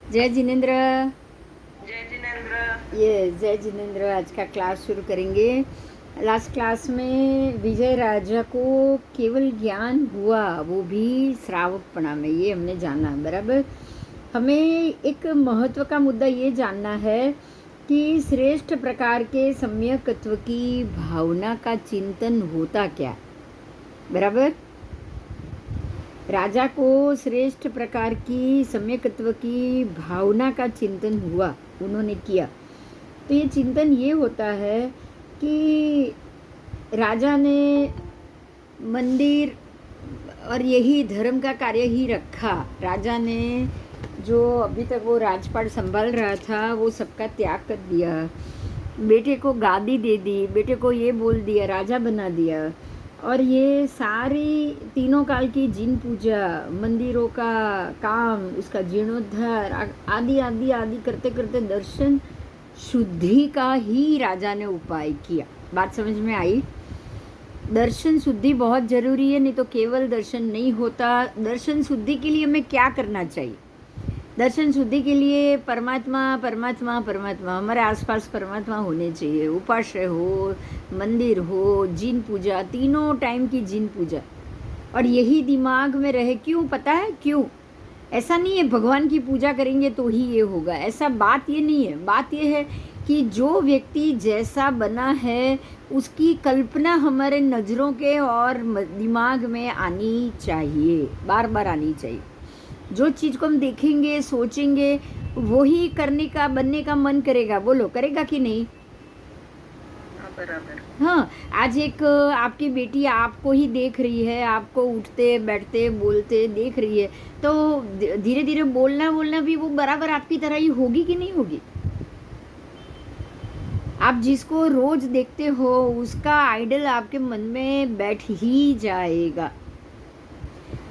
जय जिनेन्द्र। जय जिनेन्द्र। ये जय जिनेन्द्र। आज का क्लास शुरू करेंगे। लास्ट क्लास में विजय राजा को केवल ज्ञान हुआ, वो भी श्रावकपणा में, ये हमने जाना। बराबर। हमें एक महत्व का मुद्दा ये जानना है कि श्रेष्ठ प्रकार के सम्यकत्व की भावना का चिंतन होता क्या। बराबर। राजा को श्रेष्ठ प्रकार की सम्यकत्व की भावना का चिंतन हुआ, उन्होंने किया। तो ये चिंतन ये होता है कि राजा ने मंदिर और यही धर्म का कार्य ही रखा। राजा ने जो अभी तक वो राजपाट संभाल रहा था वो सबका त्याग कर दिया, बेटे को गादी दे दी, बेटे को ये बोल दिया, राजा बना दिया। और ये सारी तीनों काल की जिन पूजा, मंदिरों का काम, उसका जीर्णोद्धार आदि आदि आदि करते करते दर्शन शुद्धि का ही राजा ने उपाय किया। बात समझ में आई? दर्शन शुद्धि बहुत जरूरी है, नहीं तो केवल दर्शन नहीं होता। दर्शन शुद्धि के लिए हमें क्या करना चाहिए? दर्शन शुद्धि के लिए परमात्मा परमात्मा परमात्मा, हमारे आसपास परमात्मा होने चाहिए। उपाश्रय हो, मंदिर हो, जिन पूजा, तीनों टाइम की जिन पूजा, और यही दिमाग में रहे। क्यों पता है क्यों? ऐसा नहीं है भगवान की पूजा करेंगे तो ही ये होगा, ऐसा बात ये नहीं है। बात ये है कि जो व्यक्ति जैसा बना है उसकी कल्पना हमारे नज़रों के और दिमाग में आनी चाहिए, बार बार आनी चाहिए। जो चीज़ को हम देखेंगे, सोचेंगे, वही करने का, बनने का मन करेगा। बोलो, करेगा कि नहीं? बराबर। हाँ। आज एक आपकी बेटी आपको ही देख रही है, आपको उठते बैठते बोलते देख रही है, तो धीरे धीरे बोलना बोलना भी वो बराबर आपकी तरह ही होगी कि नहीं होगी? आप जिसको रोज देखते हो उसका आइडल आपके मन में बैठ ही जाएगा।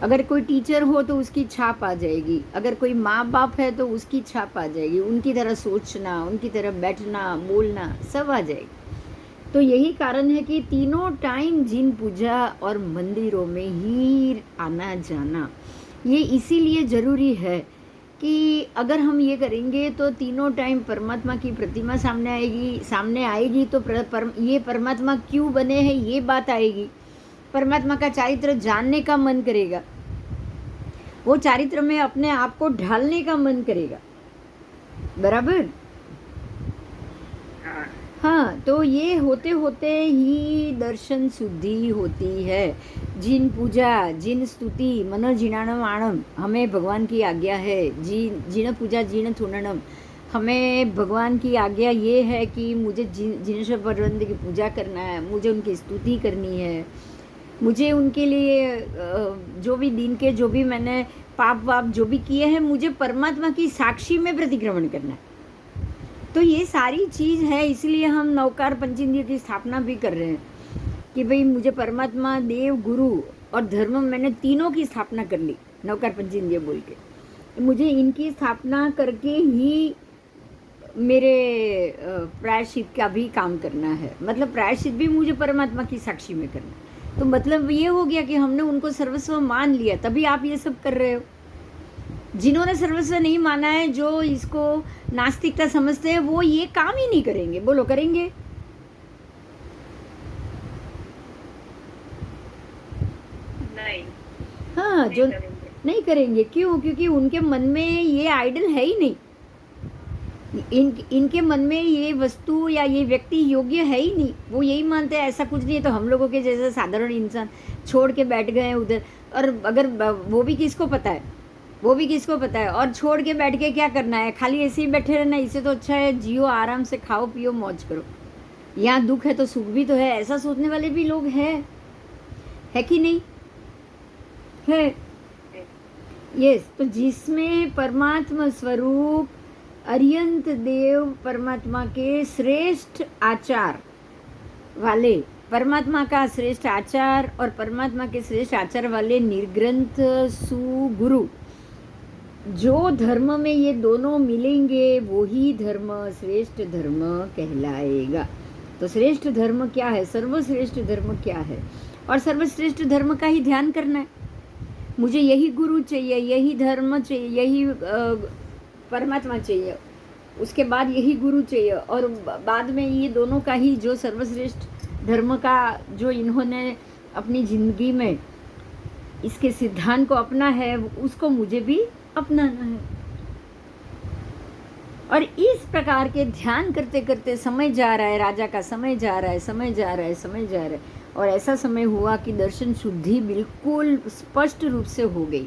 अगर कोई टीचर हो तो उसकी छाप आ जाएगी, अगर कोई माँ बाप है तो उसकी छाप आ जाएगी, उनकी तरह सोचना, उनकी तरह बैठना, बोलना, सब आ जाएगी। तो यही कारण है कि तीनों टाइम जिन पूजा और मंदिरों में ही आना जाना, ये इसीलिए ज़रूरी है कि अगर हम ये करेंगे तो तीनों टाइम परमात्मा की प्रतिमा सामने आएगी तो ये परमात्मा क्यों बने हैं ये बात आएगी। परमात्मा का चारित्र जानने का मन करेगा, वो चारित्र में अपने आप को ढालने का मन करेगा। बराबर। हाँ, तो ये होते होते ही दर्शन शुद्धि होती है। जिन पूजा, जिन स्तुति, मन जिनाणम आणम, हमें भगवान की आज्ञा है। जिन पूजा जिन थुनणम, हमें भगवान की आज्ञा ये है कि मुझे जिनश परवंद की पूजा करना है, मुझे उनकी स्तुति करनी है, मुझे उनके लिए जो भी दिन के जो भी मैंने पाप वाप जो भी किए हैं, मुझे परमात्मा की साक्षी में प्रतिक्रमण करना है। तो ये सारी चीज़ है, इसलिए हम नवकार पंचेंद्रिय की स्थापना भी कर रहे हैं कि भाई मुझे परमात्मा, देव, गुरु और धर्म, मैंने तीनों की स्थापना कर ली नवकार पंचेंद्रिय बोल के। मुझे इनकी स्थापना करके ही मेरे प्रायश्चित का भी काम करना है। मतलब प्रायश्चित भी मुझे परमात्मा की साक्षी में करना है। तो मतलब ये हो गया कि हमने उनको सर्वस्व मान लिया, तभी आप ये सब कर रहे हो। जिन्होंने सर्वस्व नहीं माना है, जो इसको नास्तिकता समझते हैं, वो ये काम ही नहीं करेंगे। बोलो, करेंगे? नहीं। हाँ, जो करेंगे। नहीं करेंगे। क्यों? क्योंकि उनके मन में ये आइडल है ही नहीं। इनके मन में ये वस्तु या ये व्यक्ति योग्य है ही नहीं। वो यही मानते हैं ऐसा कुछ नहीं है, तो हम लोगों के जैसे साधारण इंसान छोड़ के बैठ गए उधर। और अगर वो भी किसको पता है, वो भी किसको पता है, और छोड़ के बैठ के क्या करना है? खाली ऐसे ही बैठे रहना, इससे तो अच्छा है जियो, आराम से खाओ पियो मौज करो। यहाँ दुख है तो सुख भी तो है, ऐसा सोचने वाले भी लोग हैं, है कि नहीं है? यस। तो जिसमें परमात्मा स्वरूप अरियंत देव परमात्मा के श्रेष्ठ आचार वाले, परमात्मा का श्रेष्ठ आचार और परमात्मा के श्रेष्ठ आचार वाले निर्ग्रंथ सुगुरु, जो धर्म में ये दोनों मिलेंगे वही धर्म श्रेष्ठ धर्म कहलाएगा। तो श्रेष्ठ धर्म क्या है? सर्वश्रेष्ठ धर्म क्या है? और सर्वश्रेष्ठ धर्म का ही ध्यान करना है। मुझे यही गुरु चाहिए, यही धर्म चाहिए, यही परमात्मा चाहिए, उसके बाद यही गुरु चाहिए, और बाद में ये दोनों का ही जो सर्वश्रेष्ठ धर्म का जो इन्होंने अपनी ज़िंदगी में इसके सिद्धांत को अपना है, उसको मुझे भी अपनाना है। और इस प्रकार के ध्यान करते करते समय जा रहा है, राजा का समय जा रहा है, समय जा रहा है, समय जा रहा है, और ऐसा समय हुआ कि दर्शन शुद्धि बिल्कुल स्पष्ट रूप से हो गई।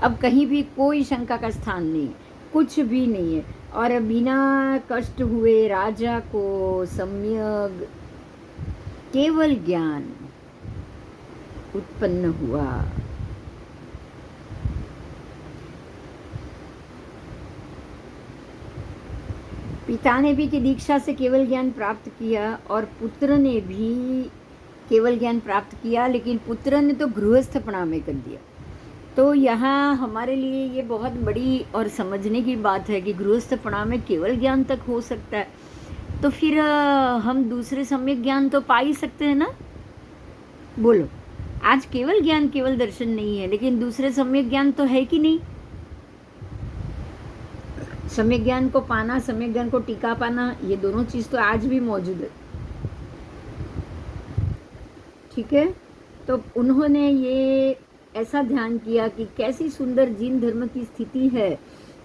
अब कहीं भी कोई शंका का स्थान नहीं, कुछ भी नहीं है, और बिना कष्ट हुए राजा को सम्यक केवल ज्ञान उत्पन्न हुआ। पिता ने भी की दीक्षा से केवल ज्ञान प्राप्त किया, और पुत्र ने भी केवल ज्ञान प्राप्त किया, लेकिन पुत्र ने तो गृहस्थपना में कर दिया। तो यहाँ हमारे लिए ये बहुत बड़ी और समझने की बात है कि गृहस्थपना में केवल ज्ञान तक हो सकता है, तो फिर हम दूसरे सम्यक ज्ञान तो पा ही सकते हैं ना। बोलो, आज केवल ज्ञान केवल दर्शन नहीं है, लेकिन दूसरे सम्यक ज्ञान तो है कि नहीं। सम्यक ज्ञान को पाना, सम्यक ज्ञान को टीका पाना, ये दोनों चीज़ तो आज भी मौजूद है। ठीक है, तो उन्होंने ये ऐसा ध्यान किया कि कैसी सुंदर जिन धर्म की स्थिति है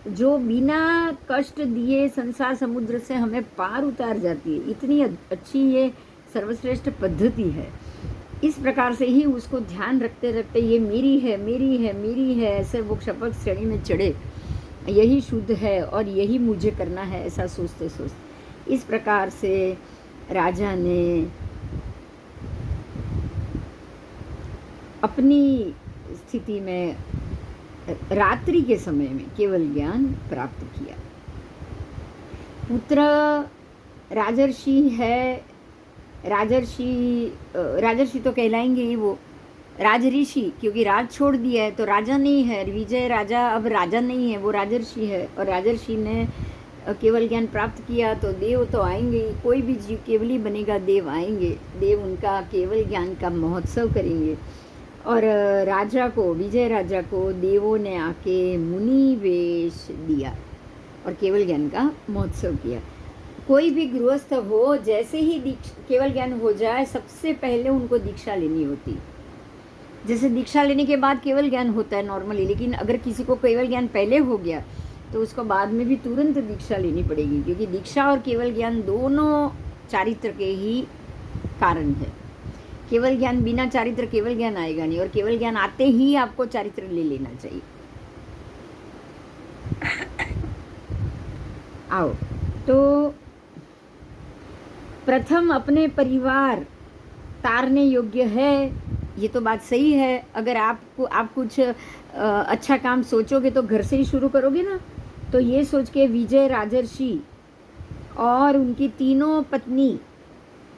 जो बिना कष्ट दिए संसार समुद्र से हमें पार उतार जाती है। इतनी अच्छी ये सर्वश्रेष्ठ पद्धति है। इस प्रकार से ही उसको ध्यान रखते रखते ये मेरी है, मेरी है, मेरी है, ऐसे वो शपथ श्रेणी में चढ़े, यही शुद्ध है और यही मुझे करना है, ऐसा सोचते सोचते इस प्रकार से राजा ने अपनी स्थिति में रात्रि के समय में केवल ज्ञान प्राप्त किया। पुत्र राजर्षि है, राजर्षि तो कहलाएंगे ही वो, राजऋषि, क्योंकि राज छोड़ दिया है तो राजा नहीं है। विजय राजा अब राजा नहीं है, वो राजर्षि है, और राजर्षि ने केवल ज्ञान प्राप्त किया तो देव तो आएंगे, कोई भी जीव केवली बनेगा, देव आएंगे, देव उनका केवल ज्ञान का महोत्सव करेंगे। और राजा को, विजय राजा को देवों ने आके मुनि वेश दिया और केवल ज्ञान का महोत्सव किया। कोई भी गृहस्थ हो, जैसे ही केवल ज्ञान हो जाए, सबसे पहले उनको दीक्षा लेनी होती। जैसे दीक्षा लेने के बाद केवल ज्ञान होता है नॉर्मली, लेकिन अगर किसी को केवल ज्ञान पहले हो गया तो उसको बाद में भी तुरंत दीक्षा लेनी पड़ेगी, क्योंकि दीक्षा और केवल ज्ञान दोनों चारित्र के ही कारण है। केवल ज्ञान बिना चारित्र केवल ज्ञान आएगा नहीं, और केवल ज्ञान आते ही आपको चारित्र ले लेना चाहिए। आओ, तो प्रथम अपने परिवार तारने योग्य है, ये तो बात सही है। अगर आप कुछ अच्छा काम सोचोगे तो घर से ही शुरू करोगे ना। तो ये सोच के विजय राजर्षि और उनकी तीनों पत्नी,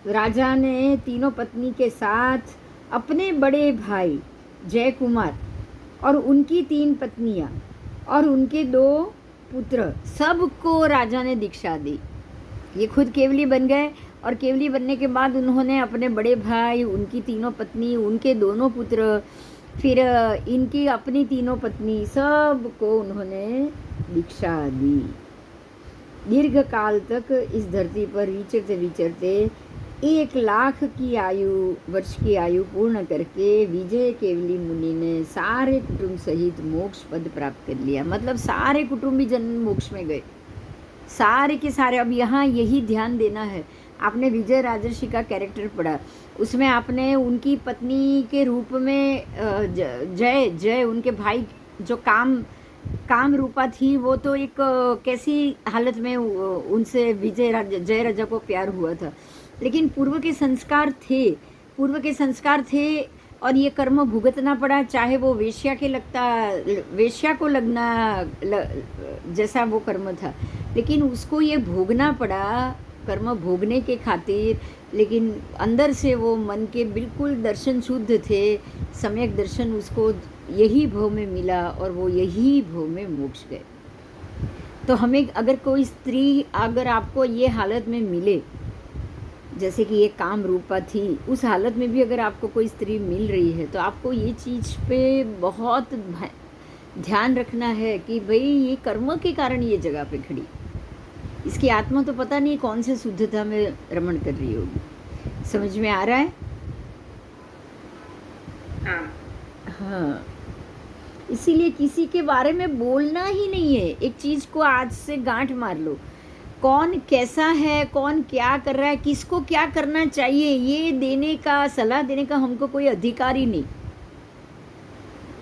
राजा ने तीनों पत्नी के साथ अपने बड़े भाई जय कुमार और उनकी 3 पत्नियां और उनके 2 पुत्र, सबको राजा ने दीक्षा दी। ये खुद केवली बन गए, और केवली बनने के बाद उन्होंने अपने बड़े भाई, उनकी तीनों पत्नी, उनके दोनों पुत्र, फिर इनकी अपनी तीनों पत्नी, सबको उन्होंने दीक्षा दी। दीर्घ काल तक इस धरती पर विचरते विचरते 1 लाख की वर्ष की आयु पूर्ण करके विजय केवली मुनि ने सारे कुटुंब सहित मोक्ष पद प्राप्त कर लिया। मतलब सारे कुटुंबी जन मोक्ष में गए, सारे के सारे। अब यहाँ यही ध्यान देना है। आपने विजय राजर्षि का कैरेक्टर पढ़ा, उसमें आपने उनकी पत्नी के रूप में जय उनके भाई जो काम रूपा थी, वो तो एक कैसी हालत में उनसे जय राजा को प्यार हुआ था। लेकिन पूर्व के संस्कार थे और ये कर्म भुगतना पड़ा, चाहे वो वेश्या को लगना जैसा वो कर्म था, लेकिन उसको ये भोगना पड़ा, कर्म भोगने के खातिर। लेकिन अंदर से वो मन के बिल्कुल दर्शन शुद्ध थे, सम्यक दर्शन उसको यही भव में मिला और वो यही भव में मोक्ष गए। तो हमें अगर कोई स्त्री अगर आपको ये हालत में मिले, जैसे कि ये काम रूपा थी, उस हालत में भी अगर आपको कोई स्त्री मिल रही है, तो आपको ये चीज़ पे बहुत ध्यान रखना है कि भाई ये कर्म के कारण ये जगह पे खड़ी, इसकी आत्मा तो पता नहीं कौन से शुद्धता में रमण कर रही होगी। समझ में आ रहा है? हाँ हाँ, इसीलिए किसी के बारे में बोलना ही नहीं है। एक चीज को आज से गांठ मार लो, कौन कैसा है, कौन क्या कर रहा है, किसको क्या करना चाहिए, ये देने का, सलाह देने का हमको कोई अधिकार ही नहीं।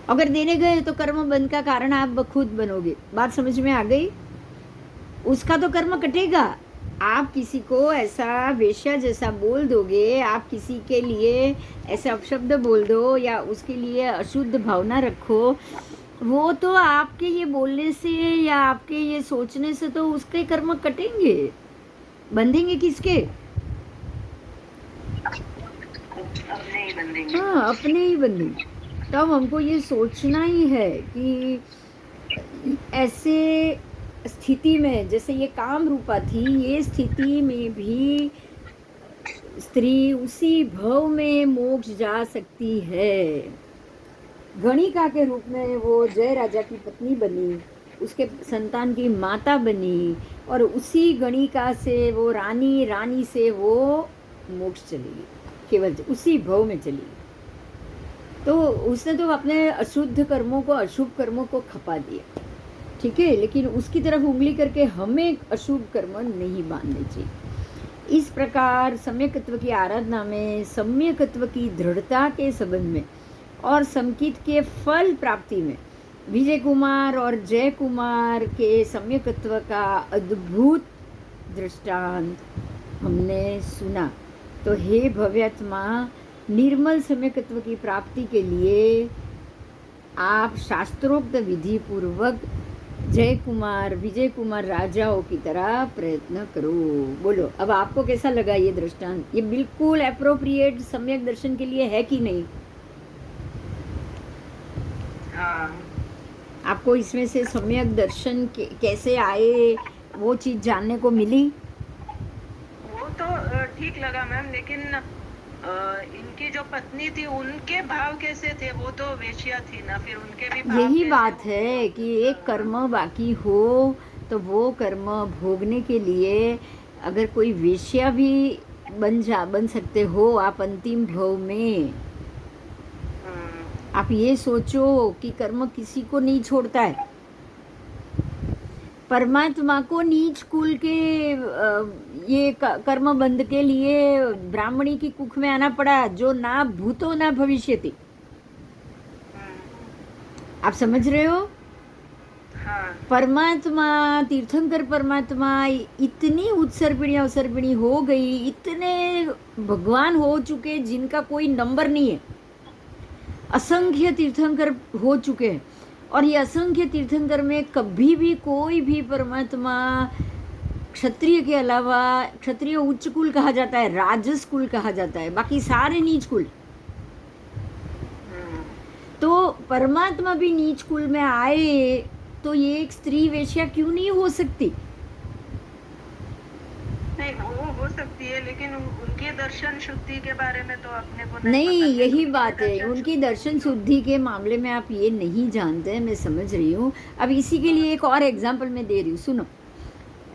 अगर देने गए तो कर्म बंध का कारण आप खुद बनोगे। बात समझ में आ गई? उसका तो कर्म कटेगा। आप किसी को ऐसा वेश्या जैसा बोल दोगे, आप किसी के लिए ऐसे अपशब्द बोल दो या उसके लिए अशुद्ध भावना रखो, वो तो आपके ये बोलने से या आपके ये सोचने से तो उसके कर्म कटेंगे। बंधेंगे किसके? अपने ही बंदेंगे। हाँ, अपने ही बंधेंगे। तब हमको ये सोचना ही है कि ऐसे स्थिति में, जैसे ये काम रूपा थी, ये स्थिति में भी स्त्री उसी भव में मोक्ष जा सकती है। गणिका के रूप में वो जय राजा की पत्नी बनी, उसके संतान की माता बनी, और उसी गणिका से वो रानी, रानी से वो मोक्ष चली, केवल उसी भव में चली। तो उसने तो अपने अशुद्ध कर्मों को, अशुभ कर्मों को खपा दिया, ठीक है, लेकिन उसकी तरफ उंगली करके हमें अशुभ कर्म नहीं बांधने चाहिए। इस प्रकार सम्यकत्व की आराधना में सम्यकत्व की दृढ़ता के संबंध में और समकित के फल प्राप्ति में विजय कुमार और जय कुमार के सम्यकत्व का अद्भुत दृष्टांत हमने सुना। तो हे भव्यात्मा, निर्मल सम्यकत्व की प्राप्ति के लिए आप शास्त्रोक्त विधि पूर्वक जय कुमार, विजय कुमार राजाओं की तरह प्रयत्न करो। बोलो, अब आपको कैसा लगा ये दृष्टांत? ये बिल्कुल एप्रोप्रिएट सम्यक दर्शन के लिए है कि नहीं? हाँ आपको इसमें से सम्यक दर्शन कैसे आए, वो चीज जानने को मिली? वो तो ठीक लगा मैम, लेकिन इनकी जो पत्नी थी उनके भाव कैसे थे? वो तो वेश्या थी ना, फिर उनके भी भाव यही कैसे बात है कि एक कर्म बाकी हो तो वो कर्म भोगने के लिए अगर कोई वेश्या भी बन सकते हो आप अंतिम भव में। आप ये सोचो कि कर्म किसी को नहीं छोड़ता है। परमात्मा को नीच कुल के ये कर्म बंध के लिए ब्राह्मणी की कुख में आना पड़ा, जो ना भूतो ना भविष्यति। आप समझ रहे हो? हाँ परमात्मा, तीर्थंकर परमात्मा इतनी उत्सर्पिणी अवसर्पिणी हो गई, इतने भगवान हो चुके जिनका कोई नंबर नहीं है, असंख्य तीर्थंकर हो चुके हैं। और ये असंख्य तीर्थंकर में कभी भी कोई भी परमात्मा, क्षत्रिय के अलावा, क्षत्रिय उच्च कुल कहा जाता है, राजस कुल कहा जाता है, बाकी सारे नीच कुल। तो परमात्मा भी नीच कुल में आए तो ये एक स्त्री वेश्या क्यों नहीं हो सकती? नहीं, वो हो सकती है, लेकिन उनके दर्शन शुद्धि के बारे में तो अपने को नहीं, पता। यही बात है, उनकी दर्शन शुद्धि के मामले में आप ये नहीं जानते, मैं समझ रही हूँ। अब इसी के लिए एक और एग्जाम्पल मैं दे रही हूँ, सुनो।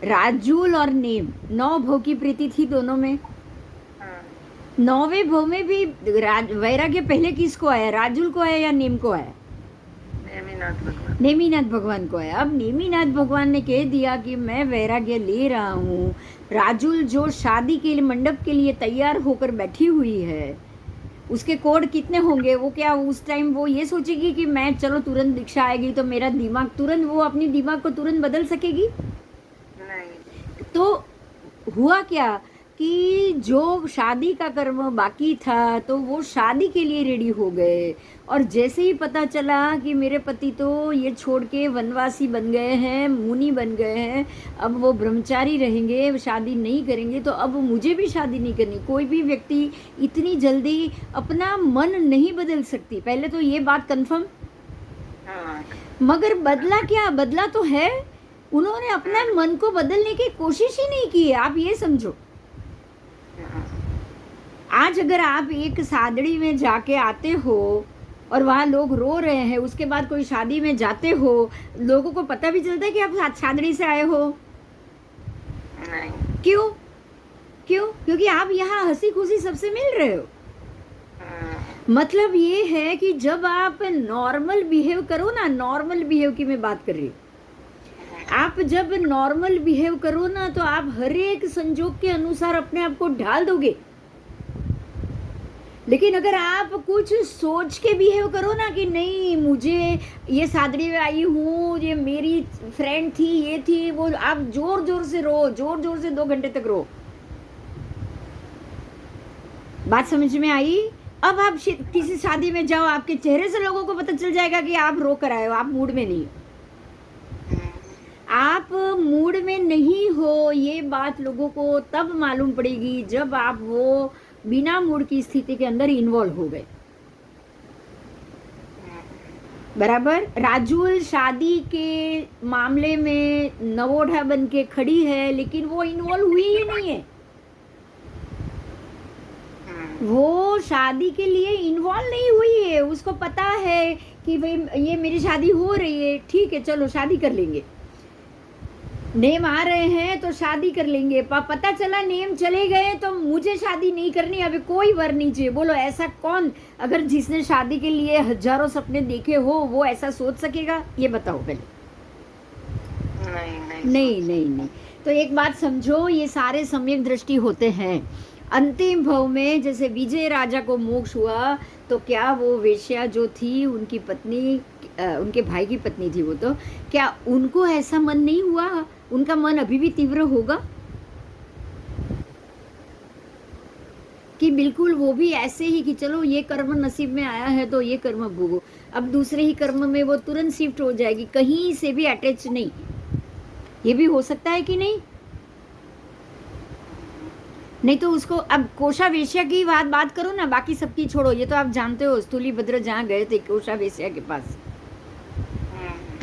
राजूल और नेम 9 भव की प्रीति थी दोनों में। 9वें भव में भी वैराग्य पहले किसको आया? राजूल को आया या नेम को आया? नेमीनाथ भगवान को आया। अब नेमीनाथ भगवान ने कह दिया कि मैं वैराग्य ले रहा हूँ। राजूल जो शादी के लिए मंडप के लिए तैयार होकर बैठी हुई है, उसके कोड कितने होंगे? वो क्या उस टाइम वो ये सोचेगी कि मैं चलो तुरंत दीक्षा आएगी तो मेरा दिमाग तुरंत, वो अपनी दिमाग को तुरंत बदल सकेगी? नहीं। तो हुआ क्या कि जो शादी का कर्म बाकी था तो वो शादी के लिए रेडी हो गए, और जैसे ही पता चला कि मेरे पति तो ये छोड़ के वनवासी बन गए हैं, मुनि बन गए हैं, अब वो ब्रह्मचारी रहेंगे, शादी नहीं करेंगे, तो अब मुझे भी शादी नहीं करनी। कोई भी व्यक्ति इतनी जल्दी अपना मन नहीं बदल सकती, पहले तो ये बात कंफर्म। मगर बदला क्या? बदला तो है, उन्होंने अपना मन को बदलने की कोशिश ही नहीं की है। आप ये समझो, आज अगर आप एक सादड़ी में जाके आते हो और वहाँ लोग रो रहे हैं, उसके बाद कोई शादी में जाते हो, लोगों को पता भी चलता है कि आप छादड़ी से आए हो? नहीं। क्यों? क्यों? क्योंकि आप यहाँ हंसी खुशी सबसे मिल रहे हो। मतलब ये है कि जब आप नॉर्मल बिहेव करो ना, नॉर्मल बिहेव की मैं बात कर रही हूँ, आप जब नॉर्मल बिहेव करो ना तो आप हर एक संजोग के अनुसार अपने आप को ढाल दोगे। लेकिन अगर आप कुछ सोच के बिहेव करो ना कि नहीं मुझे ये सादड़ी में आई हूँ, ये मेरी फ्रेंड थी, ये थी वो, आप जोर जोर से रो, जोर जोर से 2 घंटे तक रो। बात समझ में आई? अब आप किसी शादी में जाओ, आपके चेहरे से लोगों को पता चल जाएगा कि आप रो कर आए हो, आप मूड में नहीं हो। आप मूड में नहीं हो, ये बात लोगों को तब मालूम पड़ेगी जब आप वो बिना मूड की स्थिति के अंदर इन्वॉल्व हो गए। बराबर? राजुल शादी के मामले में नवोढ़ा बन के खड़ी है, लेकिन वो इन्वॉल्व हुई ही नहीं है। वो शादी के लिए इन्वॉल्व नहीं हुई है। उसको पता है कि भाई ये मेरी शादी हो रही है, ठीक है चलो शादी कर लेंगे, नेम आ रहे हैं तो शादी कर लेंगे। पता चला नेम चले गए तो मुझे शादी नहीं करनी, अभी कोई वर नहीं चाहिए। बोलो ऐसा कौन, अगर जिसने शादी के लिए हजारों सपने देखे हो वो ऐसा सोच सकेगा? ये बताओ पहले। नहीं। तो एक बात समझो, ये सारे सम्यक दृष्टि होते हैं। अंतिम भव में जैसे विजय राजा को मोक्ष हुआ तो क्या वो वेश्या जो थी उनकी पत्नी, उनके भाई की पत्नी थी वो, तो क्या उनको ऐसा मन नहीं हुआ? उनका मन अभी भी तीव्र होगा कि बिल्कुल वो भी ऐसे ही कि चलो ये कर्म नसीब में आया है तो ये कर्म भोगो, अब दूसरे ही कर्म में वो तुरंत शिफ्ट हो जाएगी, कहीं से भी अटैच नहीं। ये भी हो सकता है कि नहीं? नहीं तो उसको अब कोशा वेश्या की बात करो ना, बाकी सबकी छोड़ो। ये तो आप जानते हो स्थूलीभद्र जहाँ गए थे कोशा वेश्या के पास,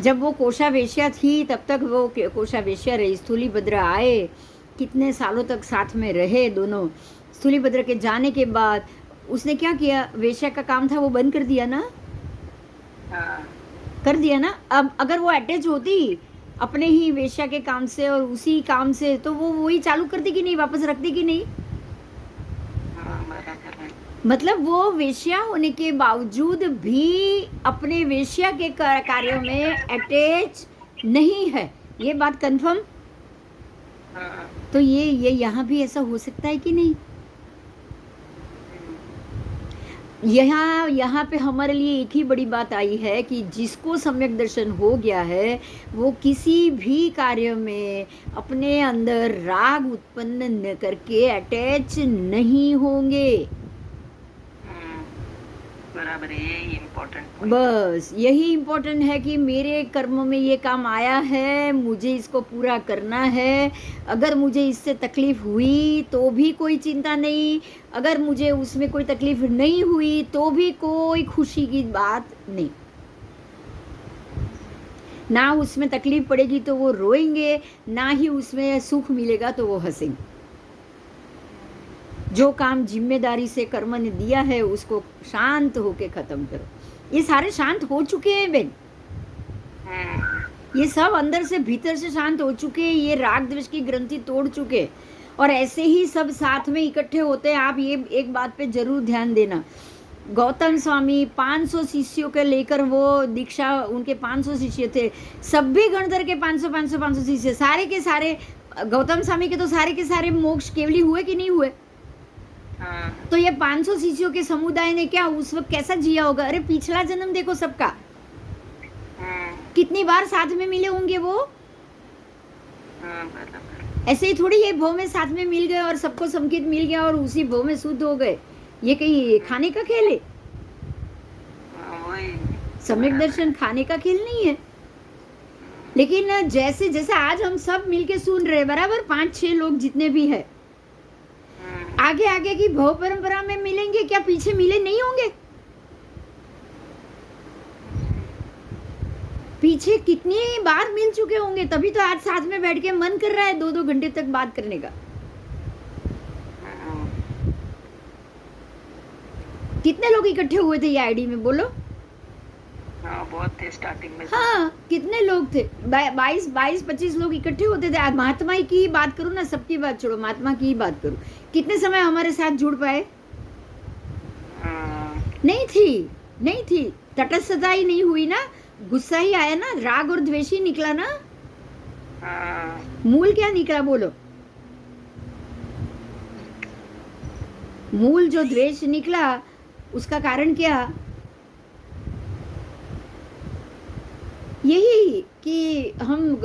जब वो कोशा वेश्या थी तब तक वो कोशा वेश्या रही, स्थूलीभद्र आए, कितने सालों तक साथ में रहे दोनों। स्थूलीभद्र के जाने के बाद उसने क्या किया, वेश्या का काम था वो बंद कर दिया ना, कर दिया ना। अब अगर वो अटैच होती अपने ही वेश्या के काम से और उसी काम से, तो वो वही चालू करती कि नहीं, वापस रखती कि नहीं? मतलब वो वेश्या होने के बावजूद भी अपने वेश्या के कार्यों में अटैच नहीं है, ये बात कंफर्म? तो ये यहाँ भी ऐसा हो सकता है कि नहीं? यहाँ पे हमारे लिए एक ही बड़ी बात आई है कि जिसको सम्यक दर्शन हो गया है वो किसी भी कार्य में अपने अंदर राग उत्पन्न न करके अटैच नहीं होंगे। बराबर, यही इम्पोर्टेंट। बस यही इम्पोर्टेंट है कि मेरे कर्म में ये काम आया है, मुझे इसको पूरा करना है। अगर मुझे इससे तकलीफ हुई तो भी कोई चिंता नहीं, अगर मुझे उसमें कोई तकलीफ नहीं हुई तो भी कोई खुशी की बात नहीं। ना उसमें तकलीफ पड़ेगी तो वो रोएंगे, ना ही उसमें सुख मिलेगा तो वो हंसेंगे। जो काम जिम्मेदारी से कर्म ने दिया है उसको शांत होके खत्म करो। ये सारे शांत हो चुके हैं बेन, ये सब अंदर से भीतर से शांत हो चुके हैं, ये राग द्वेष की ग्रंथि तोड़ चुके, और ऐसे ही सब साथ में इकट्ठे होते हैं। आप ये एक बात पे जरूर ध्यान देना, गौतम स्वामी 500 शिष्यों के लेकर वो दीक्षा, उनके 500 शिष्य थे, सभी गणधर के 500 शिष्य, सारे के सारे गौतम स्वामी के तो सारे के सारे मोक्ष केवली हुए कि नहीं हुए? तो ये 500 शिष्यों के समुदाय ने क्या उस वक्त कैसा जिया होगा? अरे पिछला जन्म देखो सबका, कितनी बार साथ में मिले होंगे वो। ऐसे ही थोड़ी ये भव में साथ में मिल गए और सबको संकेत मिल गया और उसी भव में शुद्ध हो गए, ये कहीं खाने का खेल है? सम्यक दर्शन खाने का खेल नहीं है। लेकिन जैसे जैसे आज हम सब मिलके सुन रहे, बराबर 5-6 लोग जितने भी है, आगे आगे की भव परंपरा में मिलेंगे क्या? पीछे मिले नहीं होंगे? पीछे कितनी बार मिल चुके होंगे, तभी तो आज साथ में बैठ के मन कर रहा है 2-2 घंटे तक बात करने का। कितने लोग इकट्ठे हुए थे ये आईडी में, बोलो? हाँ बहुत थे स्टार्टिंग में तो। हाँ, कितने लोग थे? 22-25 लोग इकट्ठे होते थे। महात्मा की ही बात करूँ ना, सबकी बात छोड़ो, महात्मा की ही बात करूँ, कितने समय हमारे साथ जुड़ पाए? हाँ, नहीं थी, तटस्थता ही नहीं हुई ना, गुस्सा ही आया ना, राग और द्वेष ही निकला ना। हाँ, मूल क्या निकला बोलो? मूल जो द्वेष निकला उसका कारण क्या? यही कि हम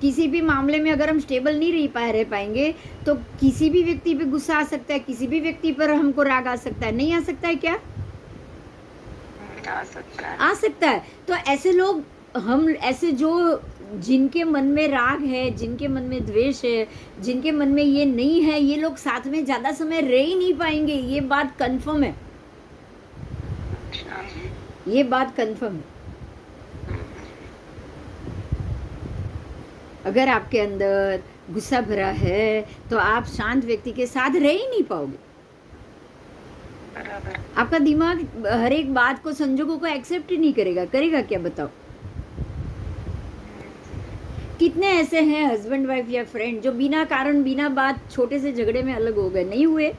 किसी भी मामले में अगर हम स्टेबल नहीं रह पाएंगे तो किसी भी व्यक्ति पे गुस्सा आ सकता है, किसी भी व्यक्ति पर हमको राग आ सकता है। नहीं आ सकता है क्या? आ सकता है। आ सकता है। तो ऐसे लोग, हम ऐसे जो जिनके मन में राग है, जिनके मन में द्वेष है, जिनके मन में ये नहीं है, ये लोग साथ में ज्यादा समय रह ही नहीं पाएंगे। ये बात कंफर्म है, अच्छा, ये बात कंफर्म है। अगर आपके अंदर गुस्सा भरा है तो आप शांत व्यक्ति के साथ रह ही नहीं पाओगे। बराबर। आपका दिमाग हर एक बात को, संजोगों को एक्सेप्ट ही नहीं करेगा। करेगा क्या बताओ? कितने ऐसे हैं हस्बैंड वाइफ या फ्रेंड जो बिना कारण, बिना बात, छोटे से झगड़े में अलग हो गए? नहीं हुए?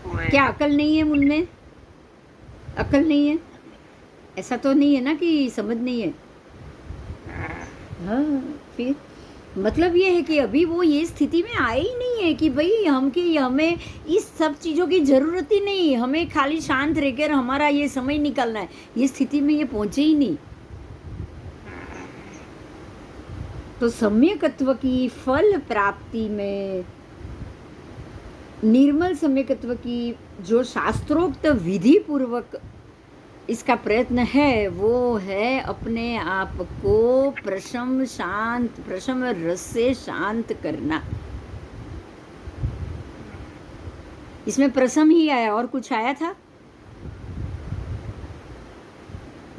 क्या अकल नहीं है उनमें? अकल नहीं है? ऐसा तो नहीं है ना कि समझ नहीं है। हाँ, फिर मतलब ये है कि अभी वो ये स्थिति में आए ही नहीं है कि भाई हमें इस सब चीज़ों की ज़रूरत ही नहीं, हमें खाली शांत रहकर हमारा ये समय निकालना है। ये स्थिति में ये पहुंचे ही नहीं। तो सम्यकत्व की फल प्राप्ति में निर्मल सम्यकत्व की जो शास्त्रोक्त विधि पूर्वक इसका प्रयत्न है, वो है अपने आप को प्रशम रस से शांत करना। इसमें प्रशम ही आया, और कुछ आया था?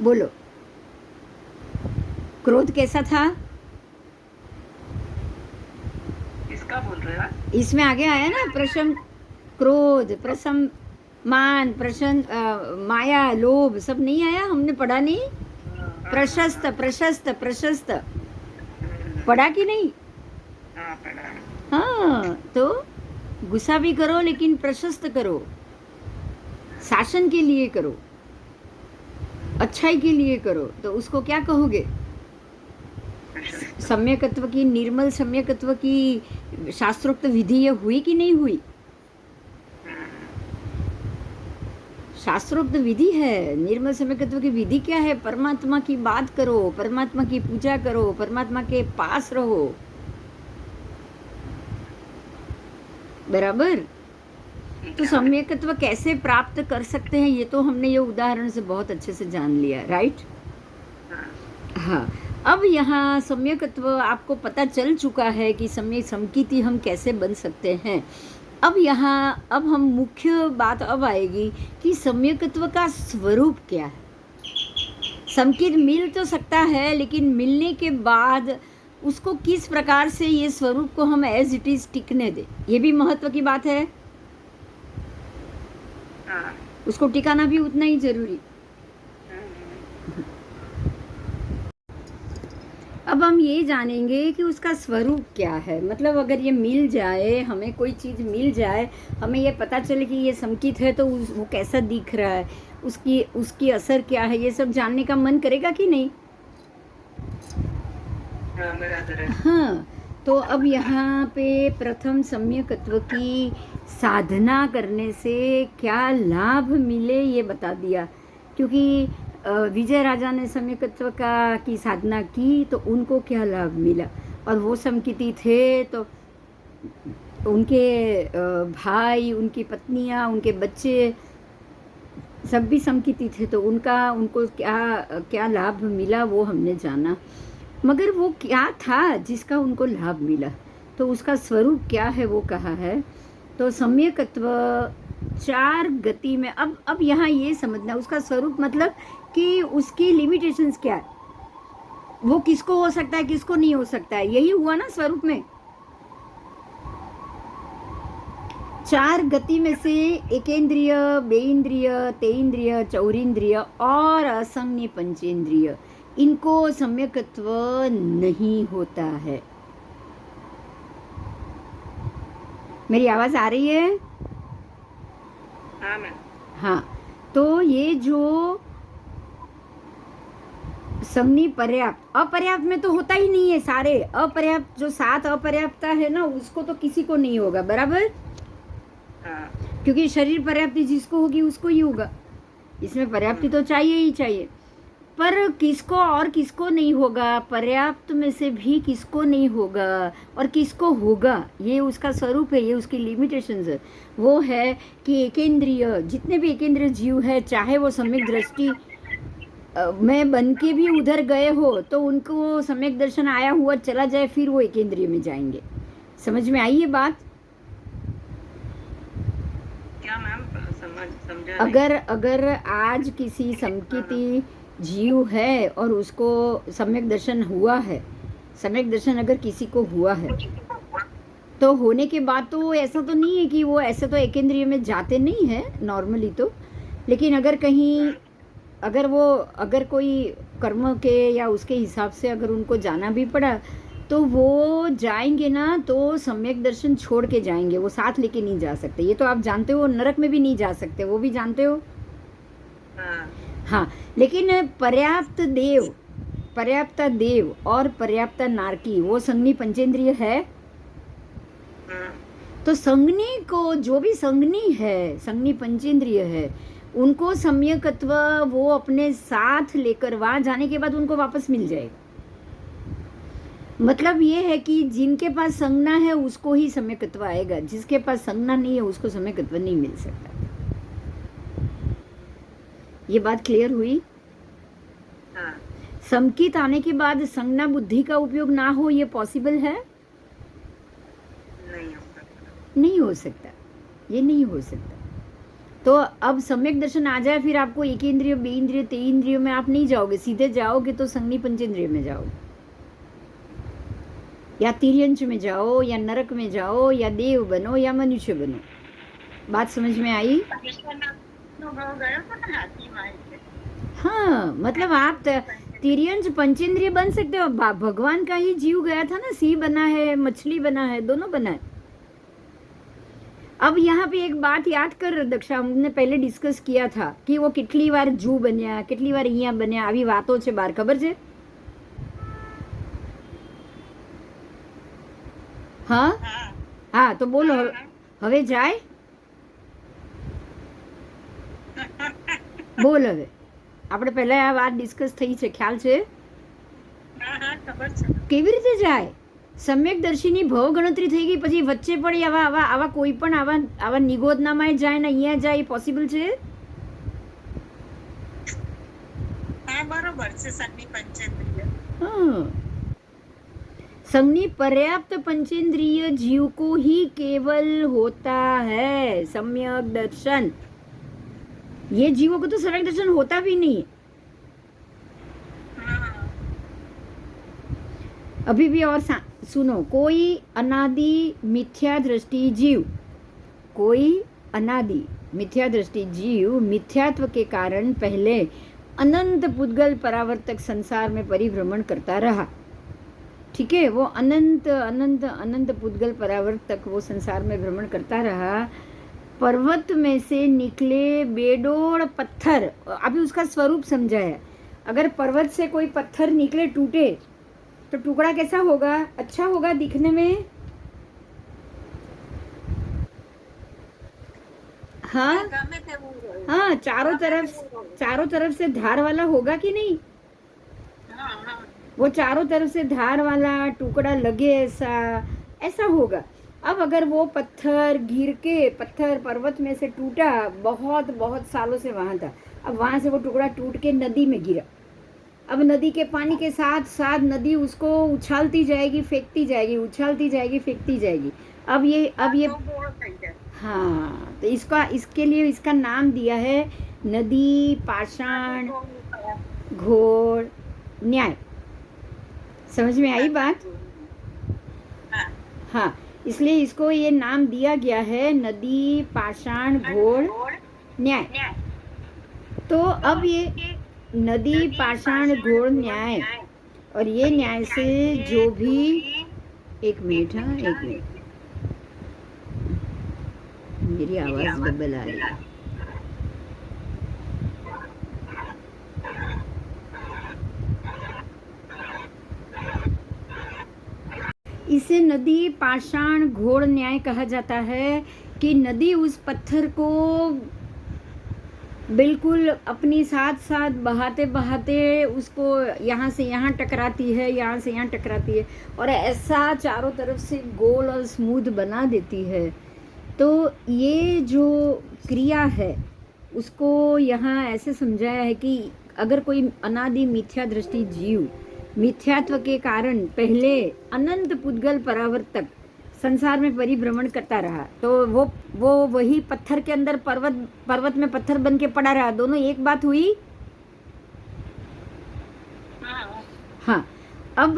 बोलो। क्रोध कैसा था? इसका बोल रहे हो? इसमें आगे आया ना, प्रशम, क्रोध, प्रशम, मान, प्रशन, माया, लोभ, सब नहीं आया? हमने पढ़ा नहीं? प्रशस्त प्रशस्त प्रशस्त पढ़ा कि नहीं? हाँ पढ़ा। हाँ, तो गुस्सा भी करो लेकिन प्रशस्त करो, शासन के लिए करो, अच्छाई के लिए करो। तो उसको क्या कहोगे? सम्यकत्व की, निर्मल सम्यकत्व की शास्त्रोक्त विधि ये हुई कि नहीं हुई? शास्त्रोक्त विधि है। निर्मल सम्यकत्व की विधि क्या है? परमात्मा की बात करो, परमात्मा की पूजा करो, परमात्मा के पास रहो। बराबर? तो सम्यकत्व कैसे प्राप्त कर सकते हैं, ये तो हमने ये उदाहरण से बहुत अच्छे से जान लिया, राइट? हाँ, अब यहाँ सम्यकत्व आपको पता चल चुका है कि समकीति हम कैसे बन सकते हैं। अब हम मुख्य बात अब आएगी कि सम्यकत्व का स्वरूप क्या है। समकित मिल तो सकता है, लेकिन मिलने के बाद उसको किस प्रकार से ये स्वरूप को हम एज इट इज टिकने दें, ये भी महत्व की बात है। उसको टिकाना भी उतना ही जरूरी। अब हम ये जानेंगे कि उसका स्वरूप क्या है। मतलब अगर ये मिल जाए, हमें कोई चीज़ मिल जाए, हमें ये पता चले कि ये समकित है, तो वो कैसा दिख रहा है, उसकी असर क्या है, ये सब जानने का मन करेगा कि नहीं? हाँ, तो अब यहाँ पे प्रथम सम्यकत्व की साधना करने से क्या लाभ मिले ये बता दिया। क्योंकि विजय राजा ने सम्यकत्व की साधना की तो उनको क्या लाभ मिला, और वो समकिति थे तो उनके भाई, उनकी पत्नियां, उनके बच्चे सब भी समकिति थे, तो उनको क्या लाभ मिला वो हमने जाना। मगर वो क्या था जिसका उनको लाभ मिला, तो उसका स्वरूप क्या है वो कहा है। तो सम्यकत्व 4 गति में, अब यहाँ ये समझना उसका स्वरूप, मतलब कि उसकी लिमिटेशंस क्या है, वो किसको हो सकता है, किसको नहीं हो सकता है, यही हुआ ना स्वरूप में। चार गति में से एकेंद्रिय, बेइंद्रिय, तेइंद्रिय, चौरिंद्रिय और असंज्ञ पंचेंद्रिय, इनको सम्यकत्व नहीं होता है। मेरी आवाज आ रही है? हाँ मैम। हाँ, तो ये जो संज्ञी पर्याप्त, अपर्याप्त में तो होता ही नहीं है। सारे अपर्याप्त, जो 7 अपर्याप्तता है ना, उसको तो किसी को नहीं होगा, बराबर? हाँ। क्योंकि शरीर पर्याप्ति जिसको होगी उसको ही होगा। इसमें पर्याप्ति तो चाहिए ही चाहिए, पर किसको और किसको नहीं होगा, पर्याप्त में से भी किसको नहीं होगा और किसको होगा, ये उसका स्वरूप है, ये उसकी लिमिटेशंस है। वो है कि एकेंद्रिय, जितने भी एकेंद्रिय जीव है, चाहे वो सम्यक दृष्टि में बन के भी उधर गए हो, तो उनको सम्यक दर्शन आया हुआ चला जाए, फिर वो एकेंद्रिय में जाएंगे। समझ में आई ये बात? क्या मैम? समझा अगर आज किसी समकिति जीव है और उसको सम्यक दर्शन हुआ है, सम्यक दर्शन अगर किसी को हुआ है, तो होने के बाद तो ऐसा तो नहीं है कि वो ऐसे तो एकेंद्रिय में जाते नहीं है नॉर्मली तो, लेकिन अगर कहीं अगर कोई कर्म के या उसके हिसाब से अगर उनको जाना भी पड़ा, तो वो जाएंगे ना, तो सम्यक दर्शन छोड़ के जाएंगे, वो साथ लेके नहीं जा सकते। ये तो आप जानते हो, नरक में भी नहीं जा सकते, वो भी जानते हो। हाँ, लेकिन पर्याप्त देव और पर्याप्त नारकी, वो संज्ञी पंचेंद्रिय है। तो संज्ञी को, जो भी संज्ञी है, संज्ञी पंचेंद्रिय है, उनको सम्यकत्व वो अपने साथ लेकर वहां जाने के बाद उनको वापस मिल जाएगा। मतलब ये है कि जिनके पास संज्ञा है उसको ही सम्यकत्व आएगा, जिसके पास संज्ञा नहीं है उसको सम्यकत्व नहीं मिल सकता। ये बात क्लियर हुई? हाँ। समकित आने के बाद संज्ञा बुद्धि का उपयोग ना हो, ये पॉसिबल है? नहीं हो सकता, ये नहीं हो सकता। तो अब सम्यक दर्शन आ जाए, फिर आपको एकेंद्रिय, बेइंद्रिय, तेइंद्रिय में आप नहीं जाओगे, सीधे जाओगे तो संज्ञी पंचेंद्रिय में जाओगे, या तिर्यंच में जाओ, या नरक में जाओ, या देव बनो, या मनुष्य बनो। बात समझ में आई? हाँ, मतलब आप तिर्यंच पंचेंद्रिय बन सकते हो। भगवान का ही जीव गया था ना, सिंह बना है, मछली बना है, दोनों बना है। अब यहाँ पे एक बात याद कर दक्षा, हमने पहले डिस्कस किया था कि वो કેટલી વાર જू બન્યા, કેટલી વાર અહીંયા બન્યા, આવી વાતો છે બહાર, ખબર છે? हाँ हाँ, तो बोलो હવે જાય, બોલ હવે। આપણે પહેલા આ વાત ડિસ્કસ થઈ છે, ખ્યાલ છે? કેવી રીતે જાય? सम्यक दर्शिनी भव गणतरी થઈ ગઈ, પછી વચ્ચે પણ આવા કોઈ પણ આવા નિગોદનામાં જાય ને અહીંયા જાય, પોસિબલ છે? हाँ, बरोबर છે। સંજ્ઞી पंचेंद्रिय, हाँ, संज्ञी पर्याप्त पंचेंद्रिय जीव को ही केवल होता है सम्यक दर्शन। ये जीवों को तो सम्यक दर्शन होता भी नहीं है। अभी भी और सुनो, कोई अनादि मिथ्या दृष्टि जीव, कोई अनादि मिथ्या दृष्टि जीव मिथ्यात्व के कारण पहले अनंत पुद्गल परावर्तक संसार में परिभ्रमण करता रहा। ठीक है, वो अनंत अनंत अनंत पुद्गल परावर्तक वो संसार में भ्रमण करता रहा। पर्वत में से निकले बेडोड़ पत्थर, अभी उसका स्वरूप समझाया। अगर पर्वत से कोई पत्थर निकले, टूटे, तो टुकड़ा कैसा होगा? अच्छा होगा दिखने में? हाँ हाँ, चारों तरफ से धार वाला होगा कि नहीं? वो चारों तरफ से धार वाला टुकड़ा लगे, ऐसा होगा। अब अगर वो पत्थर गिर के, पत्थर पर्वत में से टूटा, बहुत बहुत सालों से वहां था, अब वहां से वो टुकड़ा टूट के नदी में गिरा। अब नदी के पानी के साथ साथ नदी उसको उछालती जाएगी, फेंकती जाएगी, उछालती जाएगी, फेंकती जाएगी। अब ये हाँ, तो इसके लिए इसका नाम दिया है नदी, पाषाण, घोड़, न्याय। समझ में आई बात? हाँ, इसलिए इसको ये नाम दिया गया है नदी पाषाण घोड़ न्याय। तो अब ये नदी पाषाण घोड़ न्याय, और ये न्याय से जो भी, एक मिनट, हाँ एक मिनट, मेरी आवाज डबल आ रही है। इसे नदी पाषाण घोड़ न्याय कहा जाता है कि नदी उस पत्थर को बिल्कुल अपनी साथ साथ बहाते बहाते उसको यहाँ से यहाँ टकराती है, यहाँ से यहाँ टकराती है, और ऐसा चारों तरफ से गोल और स्मूथ बना देती है। तो ये जो क्रिया है उसको यहाँ ऐसे समझाया है कि अगर कोई अनादि मिथ्या दृष्टि जीव मिथ्यात्व के कारण पहले अनंत पुद्गल परावर्तक संसार में परिभ्रमण करता रहा, तो वो वही पत्थर के अंदर पर्वत में पत्थर बन के पड़ा रहा। दोनों एक बात हुई। हाँ, अब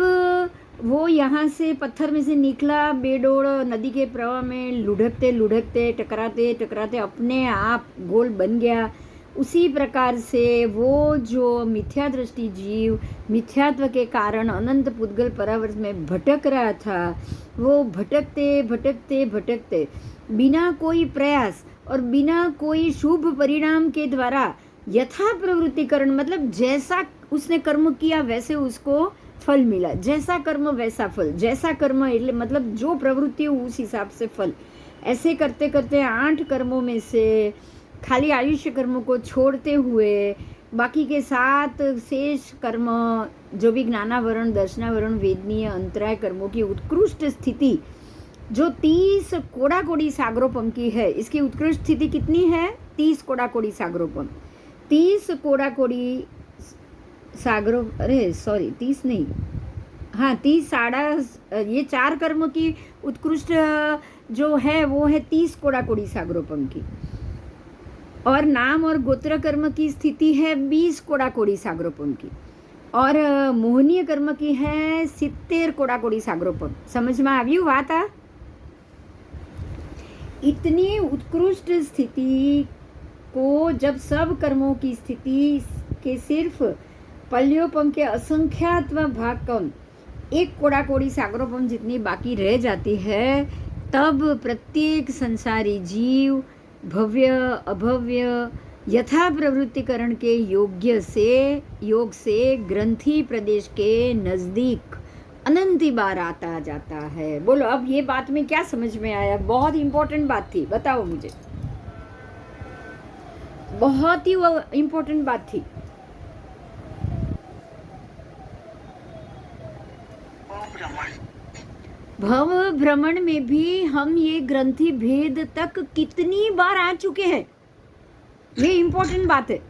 वो यहाँ से पत्थर में से निकला बेडोड़ नदी के प्रवाह में लुढ़कते लुढ़कते टकराते टकराते अपने आप गोल बन गया। उसी प्रकार से वो जो मिथ्या दृष्टि जीव मिथ्यात्व के कारण अनंत पुद्गल परावर्त में भटक रहा था, वो भटकते भटकते भटकते बिना कोई प्रयास और बिना कोई शुभ परिणाम के द्वारा यथा प्रवृत्तिकरण, मतलब जैसा उसने कर्म किया वैसे उसको फल मिला, जैसा कर्म वैसा फल, जैसा कर्म मतलब जो प्रवृत्ति हो उस हिसाब से फल। ऐसे करते करते 8 कर्मों में से खाली आयुष्य कर्म को छोड़ते हुए बाकी के 7 शेष कर्म जो भी ज्ञानावरण दर्शनावरण वेदनीय अंतराय कर्मों की उत्कृष्ट स्थिति जो 30 कोड़ाकोड़ी सागरोपम की है। इसकी उत्कृष्ट स्थिति कितनी है? 30 कोड़ाकोड़ी सागरोपम। 30 कोड़ाकोड़ी सागरो, अरे सॉरी 30 नहीं, हाँ 30 साढ़ा, ये 4 कर्म की उत्कृष्ट जो है वो है 30 कोड़ाकोड़ी सागरोपम की, और नाम और गोत्र कर्म की स्थिति है 20 कोड़ाकोड़ी सागरोपम की, और मोहनीय कर्म की है 70 कोड़ाकोड़ी सागरोपम। समझ में આવ્યું વાત? आ इतनी उत्कृष्ट स्थिति को जब सब कर्मों की स्थिति के सिर्फ पल्योपम के असंख्यात्व भाग कम 1 कोड़ाकोड़ी सागरोपम जितनी बाकी रह जाती है, तब प्रत्येक संसारी जीव भव्य अभव्य यथा प्रवृत्तिकरण के योग से ग्रंथि प्रदेश के नजदीक अनंती बार आता जाता है। बोलो अब ये बात में क्या समझ में आया? बहुत इंपॉर्टेंट बात थी, बताओ मुझे, बहुत ही वो इंपॉर्टेंट बात थी। भव भ्रमण में भी हम ये ग्रंथि भेद तक कितनी बार आ चुके हैं, ये इंपॉर्टेंट बात है।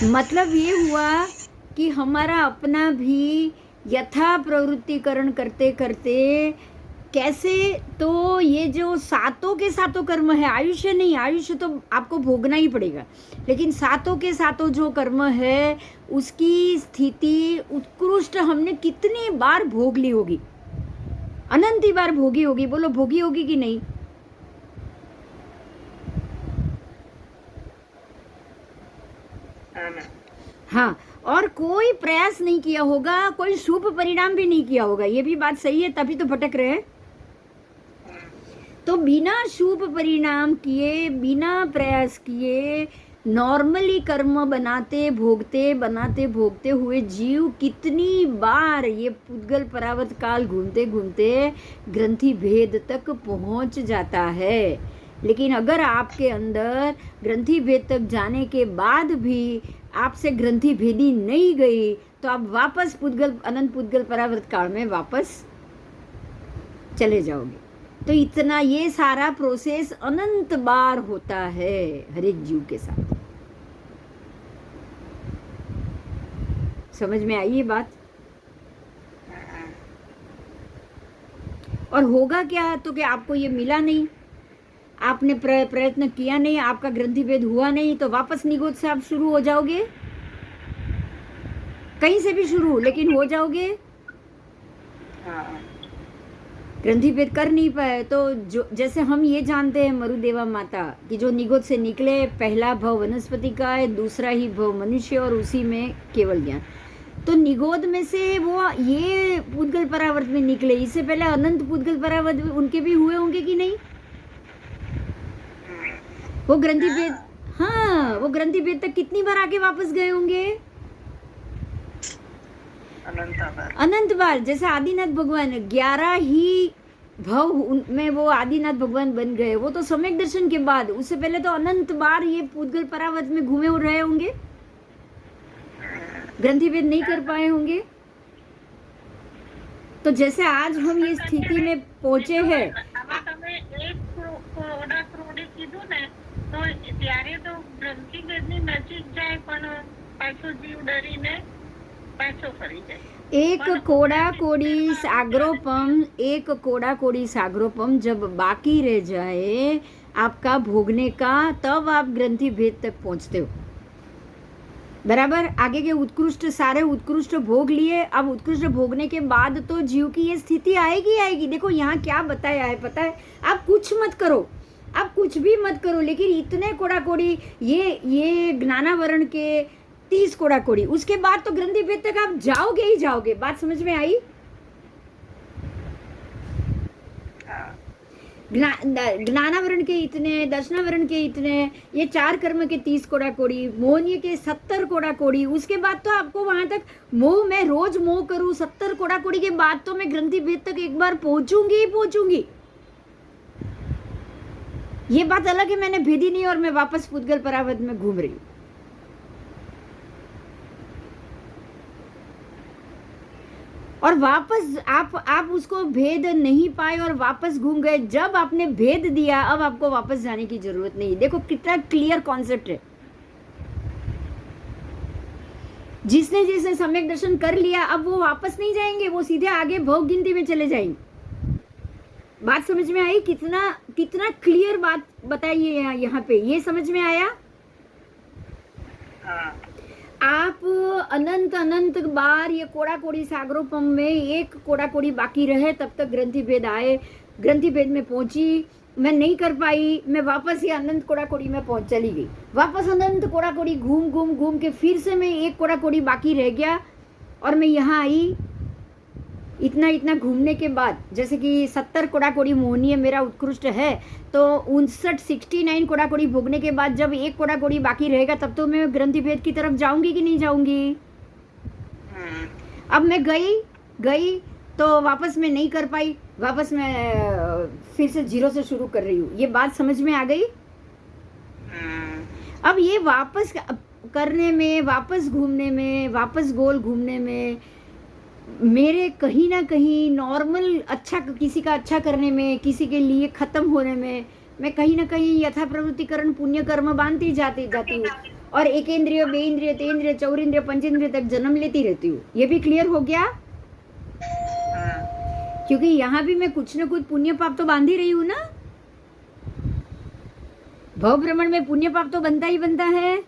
मतलब ये हुआ कि हमारा अपना भी यथा प्रवृत्तिकरण करते करते कैसे, तो ये जो सातों के सातों कर्म है, आयुष्य नहीं, आयुष्य तो आपको भोगना ही पड़ेगा, लेकिन सातों के सातों जो कर्म है उसकी स्थिति उत्कृष्ट हमने कितनी बार भोग ली होगी, अनंती बार भोगी होगी। बोलो भोगी होगी कि नहीं? हाँ, और कोई प्रयास नहीं किया होगा, कोई शुभ परिणाम भी नहीं किया होगा, ये भी बात सही है, तभी तो भटक रहे हैं। तो बिना शुभ परिणाम किए, बिना प्रयास किए, नॉर्मली कर्म बनाते भोगते हुए जीव कितनी बार ये पुद्गल परावर्त काल घूमते घूमते ग्रंथि भेद तक पहुंच जाता है। लेकिन अगर आपके अंदर ग्रंथि भेद तक जाने के बाद भी आपसे ग्रंथि भेदी नहीं गई, तो आप वापस अनंत पुद्गल परावर्त काल में वापस चले जाओगे। तो इतना ये सारा प्रोसेस अनंत बार होता है हर एक जीव के साथ। समझ में आई ये बात? और होगा क्या? तो कि आपको ये मिला नहीं, आपने प्रयत्न किया नहीं, आपका ग्रंथि भेद हुआ नहीं, तो वापस निगोद से आप शुरू हो जाओगे, कहीं से भी शुरू, लेकिन हो जाओगे। ग्रंथि भेद कर नहीं पाए तो जो जैसे हम ये जानते हैं मरुदेवा माता कि जो निगोद से निकले, पहला भव वनस्पति का है, दूसरा ही भव मनुष्य और उसी में केवल ज्ञान। तो निगोद में से वो ये पूतगल परावर्त में निकले, इससे पहले अनंत पूतगल परावर्त उनके भी हुए होंगे कि नहीं? वो ग्रंथि भेद, हाँ, वो ग्रंथि भेद तक कितनी बार आके वापस गए होंगे? अनंत बार। जैसे आदिनाथ भगवान 11 ही भव में वो आदिनाथ भगवान बन गए, वो तो सम्यक दर्शन के बाद, उससे पहले तो अनंत बार ये पूतगल परावर्त में घूमे और रहे होंगे, ग्रंथि भेद नहीं कर पाए होंगे। तो जैसे आज हम ये स्थिति में पहुंचे हैं, एक कोड़ा कोड़ी सागरोपम जब बाकी रह जाए आपका भोगने का, तब आप ग्रंथि भेद तक पहुंचते हो। बराबर। आगे के सारे उत्कृष्ट भोग लिए, अब उत्कृष्ट भोगने के बाद तो जीव की ये स्थिति आएगी। देखो यहाँ क्या बताया है पता है? आप कुछ मत करो, आप कुछ भी मत करो, लेकिन इतने कोड़ा कोड़ी ये ज्ञानावरण के 30 कोड़ा कोड़ी, उसके बाद तो ग्रंथि भेद तक आप जाओगे ही जाओगे। बात समझ में आई? ज्ञानावरण के इतने, दर्शनावरण के इतने, ये 4 कर्म के 30 कोड़ा कोड़ी, मोहनीय के 70 कोड़ा कोड़ी, उसके बाद तो आपको वहां तक मोह, मैं रोज मोह करूं, 70 कोड़ा कोड़ी के बाद तो मैं ग्रंथि भेद तक एक बार पहुंचूंगी। ये बात अलग है, मैंने भेदी नहीं और मैं वापस पूतगल परावर्त में घूम रही हूँ। और वापस आप उसको भेद नहीं पाए और वापस घूम गए। जब आपने भेद दिया, अब आपको वापस जाने की जरूरत नहीं। देखो कितना क्लियर कॉन्सेप्ट है। जिसने सम्यक दर्शन कर लिया, अब वो वापस नहीं जाएंगे, वो सीधे आगे भोग गिनती में चले जाएंगे। बात समझ में आई? कितना क्लियर बात बताइए यहाँ पे, ये समझ में आया? आप अनंत बार ये कोड़ा कोड़ी सागरोपम में एक कोड़ा कोड़ी बाकी रहे, तब तक ग्रंथि भेद आए, ग्रंथि भेद में पहुंची, मैं नहीं कर पाई, मैं वापस ये अनंत कोड़ा कोड़ी में पहुंच चली गई। वापस अनंत कोड़ा कोड़ी घूम के फिर से मैं एक कोड़ा कोड़ी बाकी रह गया और मैं यहाँ आई। इतना घूमने के बाद, जैसे कि 70 कोड़ा कोड़ी मोहनीय मेरा उत्कृष्ट है, तो 69 कोड़ा कोड़ी भोगने के बाद जब एक कोड़ा कोड़ी बाकी रहेगा, तब तो मैं ग्रंथि भेद की तरफ जाऊंगी कि नहीं जाऊंगी? अब मैं गई तो वापस मैं नहीं कर पाई, वापस मैं फिर से 0 से शुरू कर रही हूँ। ये बात समझ में आ गई? अब ये वापस करने में, वापस घूमने में, वापस गोल घूमने में, मेरे कहीं ना कहीं नॉर्मल अच्छा, किसी का अच्छा करने में, किसी के लिए खत्म होने में, मैं कहीं ना कहीं यथा प्रवृत्तिकरण पुण्य कर्म बांधती जाती हूँ और एक इंद्रिय, बे इंद्रिय, ते इंद्रिय, चौरिंद्रिय, पंचेंद्रिय तक जन्म लेती रहती हूँ। ये भी क्लियर हो गया? क्योंकि यहाँ भी मैं कुछ न कुछ पुण्य पाप तो बांध ही रही हूँ ना। भव भ्रमण में पुण्य पाप तो बनता ही बनता है।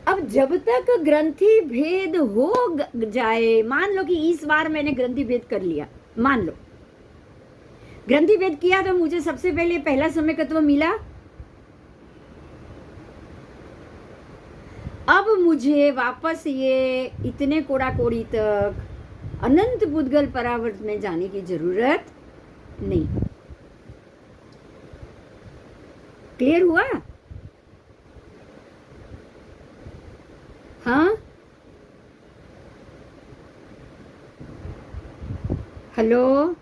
अब जब तक ग्रंथि भेद हो जाए, मान लो कि इस बार मैंने ग्रंथि भेद कर लिया, मान लो ग्रंथि भेद किया, तो मुझे सबसे पहले पहला सम्यकत्व मिला। अब मुझे वापस ये इतने कोड़ा कोड़ी तक अनंत पूतगल परावर्त में जाने की जरूरत नहीं। क्लियर हुआ? हाँ, हेलो।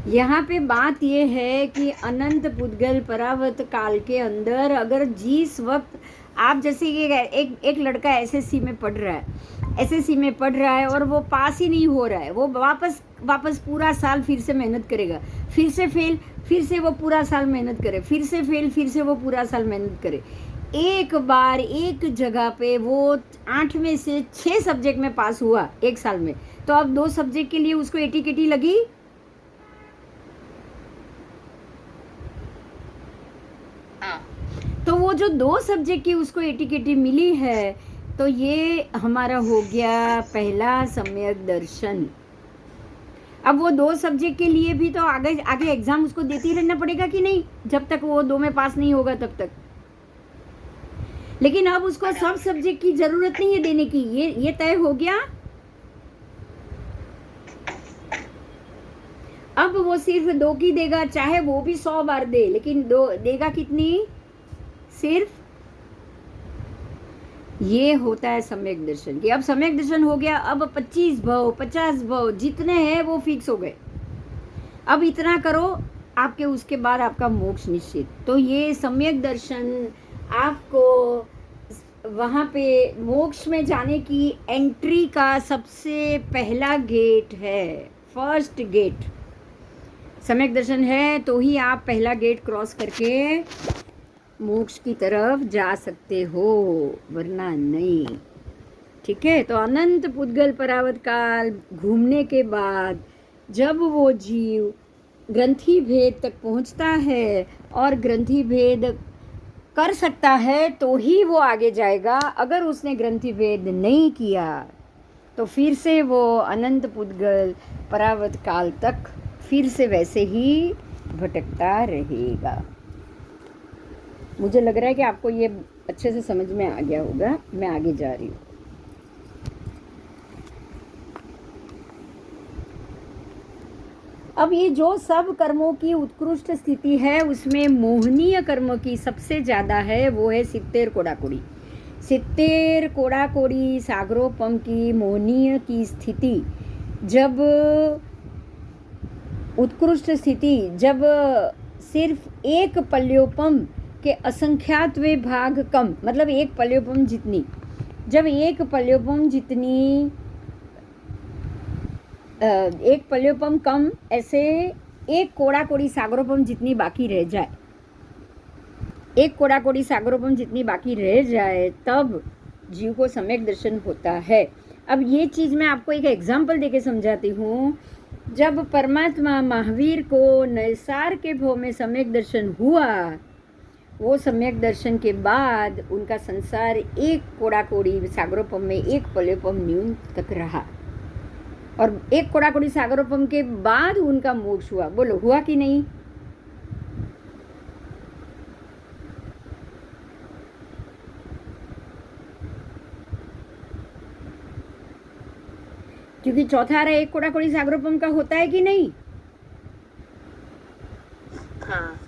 यहाँ पे बात ये है कि अनंत पूतगल परावर्त काल के अंदर अगर जिस वक्त आप, जैसे ये एक लड़का एसएससी में पढ़ रहा है और वो पास ही नहीं हो रहा है, वो वापस पूरा साल फिर से मेहनत करेगा, फिर से फेल, फिर से वो पूरा साल मेहनत करे, फिर से फेल, फिर से वो पूरा साल मेहनत करे। एक बार एक जगह पे वो 8 में से 6 सब्जेक्ट में पास हुआ एक साल में, तो अब 2 सब्जेक्ट के लिए उसको एटी लगी। तो वो जो 2 सब्जेक्ट की उसको एटी मिली है, तो ये हमारा हो गया पहला सम्यक दर्शन। अब वो 2 सब्जेक्ट के लिए भी तो आगे आगे एग्जाम उसको देते ही रहना पड़ेगा कि नहीं, जब तक वो 2 में पास नहीं होगा तब तक। लेकिन अब उसको सब सब्जेक्ट की जरूरत नहीं है देने की, ये तय हो गया। अब वो सिर्फ 2 की देगा, चाहे वो भी 100 बार दे, लेकिन 2 देगा कितनी, सिर्फ। ये होता है सम्यक दर्शन कि अब सम्यक दर्शन हो गया, अब 25 भव 50 भव जितने हैं वो फिक्स हो गए, अब इतना करो आपके, उसके बाद आपका मोक्ष निश्चित। तो ये सम्यक दर्शन आपको वहाँ पे मोक्ष में जाने की एंट्री का सबसे पहला गेट है, फर्स्ट गेट। सम्यक दर्शन है तो ही आप पहला गेट क्रॉस करके मोक्ष की तरफ जा सकते हो, वरना नहीं। ठीक है, तो अनंत पुद्गल परावत काल घूमने के बाद जब वो जीव ग्रंथि भेद तक पहुंचता है और ग्रंथि भेद कर सकता है तो ही वो आगे जाएगा। अगर उसने ग्रंथि भेद नहीं किया तो फिर से वो अनंत पुद्गल परावत काल तक फिर से वैसे ही भटकता रहेगा। मुझे लग रहा है कि आपको ये अच्छे से समझ में आ गया होगा। मैं आगे जा रही हूँ। अब ये जो सब कर्मों की उत्कृष्ट स्थिति है उसमें मोहनीय कर्म की सबसे ज़्यादा है, वो है 70 कोड़ाकोड़ी। 70 कोड़ाकोड़ी सागरोपम की मोहनीय की स्थिति, जब उत्कृष्ट स्थिति, जब सिर्फ एक पल्योपम के असंख्यातवे भाग कम, मतलब एक पल्योपम जितनी, जब एक पल्योपम जितनी, एक पल्योपम कम, ऐसे एक कोड़ाकोड़ी सागरोपम जितनी बाकी रह जाए, एक कोड़ाकोड़ी सागरोपम जितनी बाकी रह जाए, तब जीव को सम्यक दर्शन होता है। अब ये चीज़ मैं आपको एक एग्जाम्पल देके समझाती हूँ। जब परमात्मा महावीर को नैसार के भव में सम्यक दर्शन हुआ, वो सम्यक दर्शन के बाद उनका संसार एक कोड़ाकोड़ी सागरोपम में एक पल्योपम न्यून तक रहा, और एक कोड़ाकोड़ी सागरोपम के बाद उनका मोक्ष हुआ। बोलो, हुआ कि नहीं? क्योंकि चौथा आरा एक कोड़ाकोड़ी सागरोपम का होता है कि नहीं? हाँ।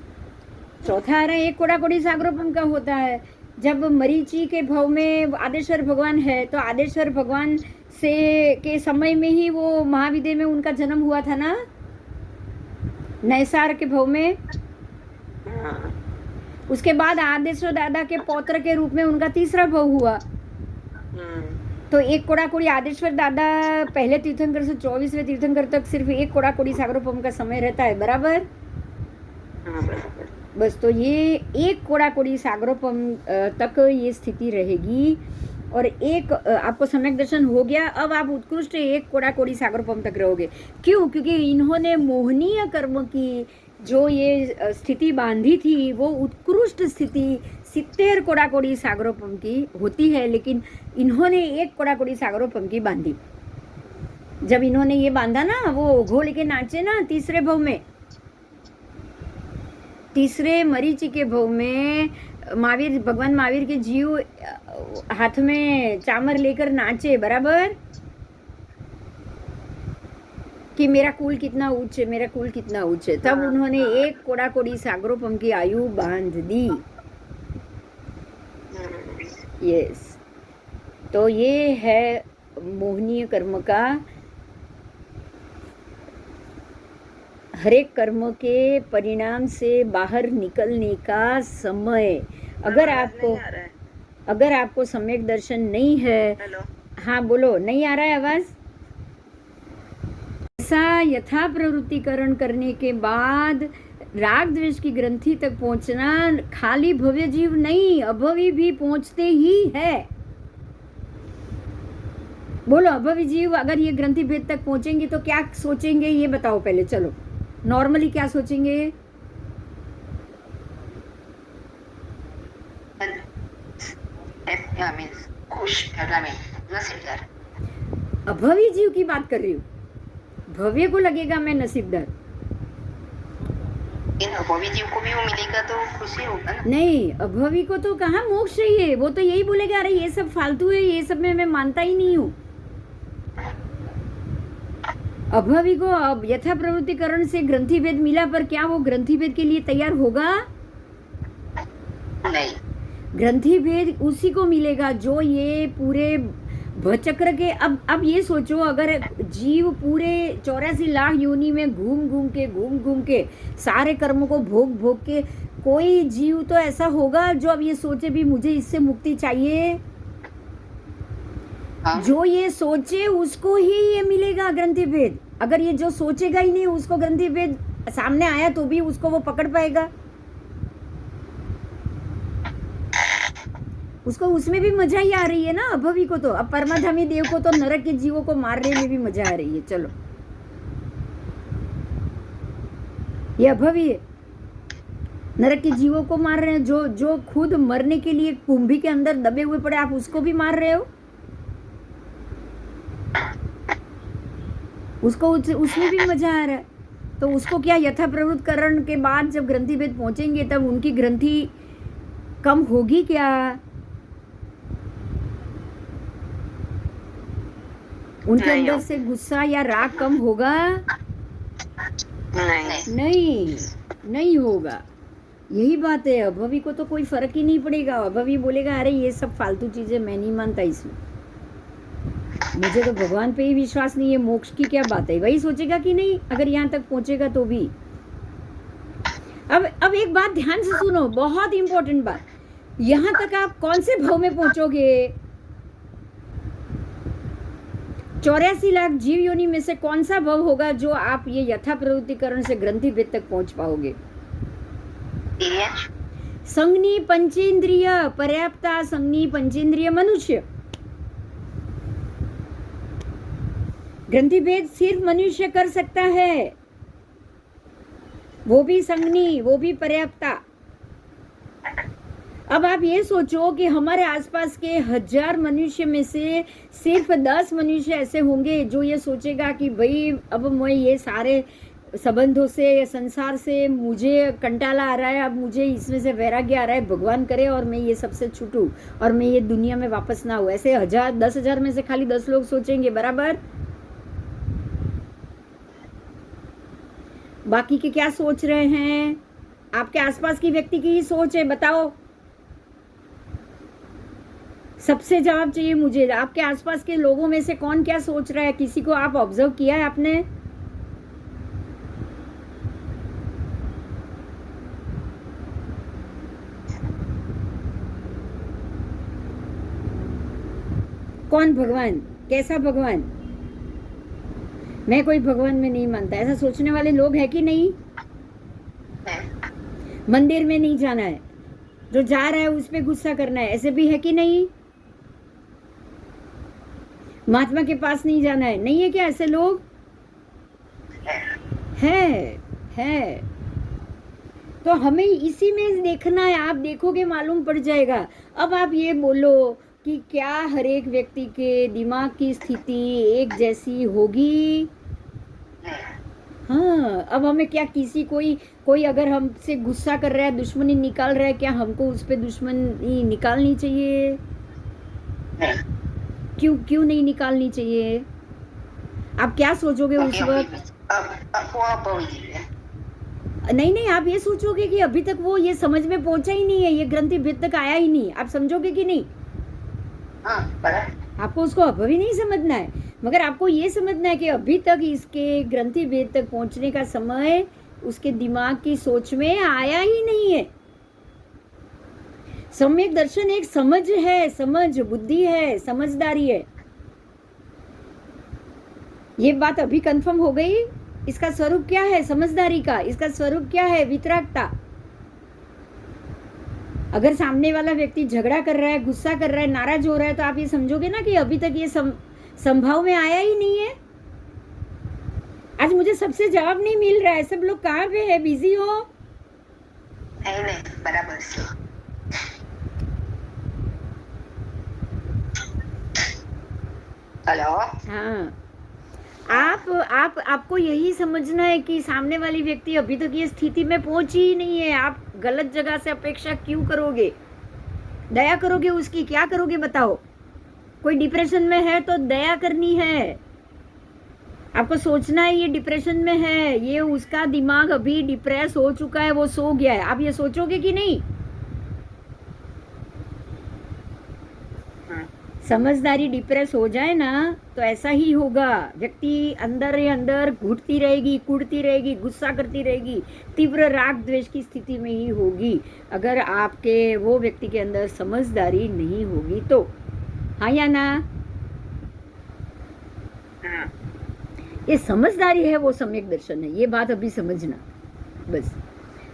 चौथा आरा एक कोड़ाकोड़ी सागरोपम का होता है। जब मरीचि के भव में आदेश्वर भगवान है, तो आदेश्वर भगवान से के समय में ही वो महाविद्य में उनका जन्म हुआ था ना, नैसार के भव में। हाँ। उसके बाद आदेश्वर दादा के पौत्र के रूप में उनका तीसरा भव हुआ। तो एक कोड़ाकोड़ी आदेश्वर दादा पहले तीर्थंकर से 24वें तीर्थंकर तक सिर्फ एक कोड़ाकोड़ी सागरोपम का समय रहता है, बराबर? बस, तो ये एक कोड़ाकोड़ी सागरोपम तक ये स्थिति रहेगी। और एक आपको सम्यक दर्शन हो गया, अब आप उत्कृष्ट एक कोड़ाकोड़ी सागरोपम तक रहोगे। क्यों? क्योंकि इन्होंने मोहनीय कर्म की जो ये स्थिति बांधी थी, वो उत्कृष्ट स्थिति 70 कोड़ाकोड़ी सागरोपम की होती है, लेकिन इन्होंने एक कोड़ाकोड़ी सागरोपम की बांधी। जब इन्होंने ये बांधा ना, वो घो लेके नाचे ना तीसरे भव में, तीसरे मरीचि के भव में महावीर, भगवान महावीर के जीव हाथ में चामर लेकर नाचे, बराबर? कि मेरा कुल कितना उच्च है, मेरा कुल कितना उच्च है। तब उन्होंने एक कोड़ाकोड़ी सागरोपम की आयु बांध दी। यस, तो ये है मोहनीय कर्म का, हरेक कर्म के परिणाम से बाहर निकलने का समय। अगर आपको सम्यक दर्शन नहीं है, हाँ बोलो, नहीं आ रहा है आवाज? ऐसा यथा प्रवृत्तिकरण करने के बाद राग द्वेष की ग्रंथि तक पहुंचना खाली भव्य जीव नहीं, अभवी भी पहुंचते ही है। बोलो, अभवी जीव अगर ये ग्रंथि भेद तक पहुंचेंगे तो क्या सोचेंगे, ये बताओ पहले। चलो, नॉर्मली क्या सोचेंगे? अभवी जीव की बात कर रही हूँ। भव्य को लगेगा मैं नसीबदार, अभावी जीव को भी वो मिलेगा तो खुशी होगा ना। नहीं अभवी को तो कहाँ मोक्ष चाहिए, वो तो यही बोलेगा अरे ये सब फालतू है, ये सब में मैं मानता ही नहीं हूँ। अभवी को अब यथा प्रवृत्तिकरण से ग्रंथि भेद मिला, पर क्या वो ग्रंथि भेद के लिए तैयार होगा? नहीं, ग्रंथि भेद उसी को मिलेगा जो ये पूरे भचक्र के, अब ये सोचो अगर जीव पूरे 84 लाख योनि में घूम घूम के सारे कर्मों को भोग भोग के, कोई जीव तो ऐसा होगा जो अब ये सोचे भी मुझे इससे मुक्ति चाहिए? हाँ, जो ये सोचे उसको ही ये मिलेगा ग्रंथि भेद। अगर ये जो सोचेगा ही नहीं उसको ग्रंथि भेद सामने आया तो भी उसको वो पकड़ पाएगा? उसको उसमें भी मजा ही आ रही है ना अभवी को तो। अब परमाधामी देव को तो नरक के जीवों को मारने में भी मजा आ रही है। चलो ये अभवी है, नरक के जीवों को मार रहे हैं, जो खुद मरने के लिए कुंभी के अंदर दबे हुए पड़े, आप उसको भी मार रहे हो। उसको उसमें भी मजा आ रहा है, तो उसको क्या यथा प्रवृत्तिकरण के बाद जब ग्रंथि भेद पहुंचेंगे तब उनकी ग्रंथि कम होगी क्या? उनके नहीं अंदर होगी। से गुस्सा या राग कम होगा? नहीं, नहीं होगा। यही बात है, अभवी को तो कोई फर्क ही नहीं पड़ेगा। अभवी बोलेगा अरे ये सब फालतू चीजें मैं नहीं मानता, इसमें मुझे तो भगवान पे ही विश्वास नहीं है, मोक्ष की क्या बात है, वही सोचेगा कि नहीं अगर यहाँ तक पहुंचेगा तो भी। अब एक बात ध्यान से सुनो, बहुत इंपॉर्टेंट बात, यहाँ तक आप कौन से भाव में पहुंचोगे? 84 लाख जीव योनि में से कौन सा भाव होगा जो आप ये यथा प्रवृत्तिकरण से ग्रंथि भेद तक पहुंच पाओगे? संज्ञी पंचेंद्रिय पर्याप्ता, संज्ञी पंचेंद्रिय मनुष्य। ग्रंथि भेद सिर्फ मनुष्य कर सकता है, वो भी संज्ञी, वो भी पर्याप्ता। अब आप ये सोचो कि हमारे आसपास के 1000 मनुष्य में से सिर्फ 10 मनुष्य ऐसे होंगे जो ये सोचेगा कि भाई अब मैं ये सारे संबंधों से, संसार से मुझे कंटाला आ रहा है, अब मुझे इसमें से वैराग्य आ रहा है, भगवान करे और मैं ये सबसे छूटूं और मैं ये दुनिया में वापस ना हूं। ऐसे 10,000 में से खाली 10 लोग सोचेंगे, बराबर? बाकी के क्या सोच रहे हैं? आपके आसपास की व्यक्ति की ही सोच है, बताओ। सबसे जवाब चाहिए मुझे, आपके आसपास के लोगों में से कौन क्या सोच रहा है? किसी को आप ऑब्जर्व किया है आपने? कौन भगवान? कैसा भगवान? मैं कोई भगवान में नहीं मानता, ऐसा सोचने वाले लोग हैं कि नहीं? मंदिर में नहीं जाना है, जो जा रहा है उस पे गुस्सा करना है, ऐसे भी है कि नहीं? महात्मा के पास नहीं जाना है, नहीं है क्या ऐसे लोग? है। तो हमें इसी में देखना है, आप देखोगे मालूम पड़ जाएगा। अब आप ये बोलो कि क्या हर एक व्यक्ति के दिमाग की स्थिति एक जैसी होगी? हाँ, अब हमें क्या किसी कोई अगर हमसे गुस्सा कर रहा है, दुश्मनी निकाल रहा है, क्या हमको उस पर दुश्मनी निकालनी चाहिए? क्यों नहीं निकालनी चाहिए? आप क्या सोचोगे उस वक्त? नहीं, आप ये सोचोगे कि अभी तक वो ये समझ में पहुंचा ही नहीं है, ये ग्रंथि भेद तक आया ही नहीं, आप समझोगे कि नहीं? आपको उसको अभी नहीं समझना है, मगर आपको ये समझना है कि अभी तक इसके ग्रंथि भेद तक पहुंचने का समय उसके दिमाग की सोच में आया ही नहीं है। सम्यक दर्शन एक समझ है, समझ बुद्धि है, समझदारी है। ये बात अभी कंफर्म हो गई। इसका स्वरूप क्या है समझदारी का? इसका स्वरूप क्या है? वितरागता। अगर सामने वाला व्यक्ति झगड़ा कर रहा है, गुस्सा कर रहा है, नाराज हो रहा है, तो आप ये समझोगे ना कि अभी तक ये संभाव में आया ही नहीं है। आज मुझे सबसे जवाब नहीं मिल रहा है, सब लोग कहाँ पे है? बिजी हो? नहीं, बराबर से। हेलो। हाँ, आपको यही समझना है कि सामने वाली व्यक्ति अभी तक ये स्थिति में पहुंची ही नहीं है, आप गलत जगह से अपेक्षा क्यों करोगे? दया करोगे उसकी, क्या करोगे बताओ? कोई डिप्रेशन में है तो दया करनी है, आपको सोचना है ये डिप्रेशन में है, ये उसका दिमाग अभी डिप्रेस हो चुका है, वो सो गया है, आप ये सोचोगे कि नहीं? समझदारी डिप्रेस हो जाए ना तो ऐसा ही होगा, व्यक्ति अंदर ही अंदर घुटती रहेगी, कुड़ती रहेगी, गुस्सा करती रहेगी, तीव्र राग द्वेष की स्थिति में ही होगी अगर आपके वो व्यक्ति के अंदर समझदारी नहीं होगी तो। हाँ या ना? हाँ। ये समझदारी है, वो सम्यक दर्शन है, ये बात अभी समझना बस।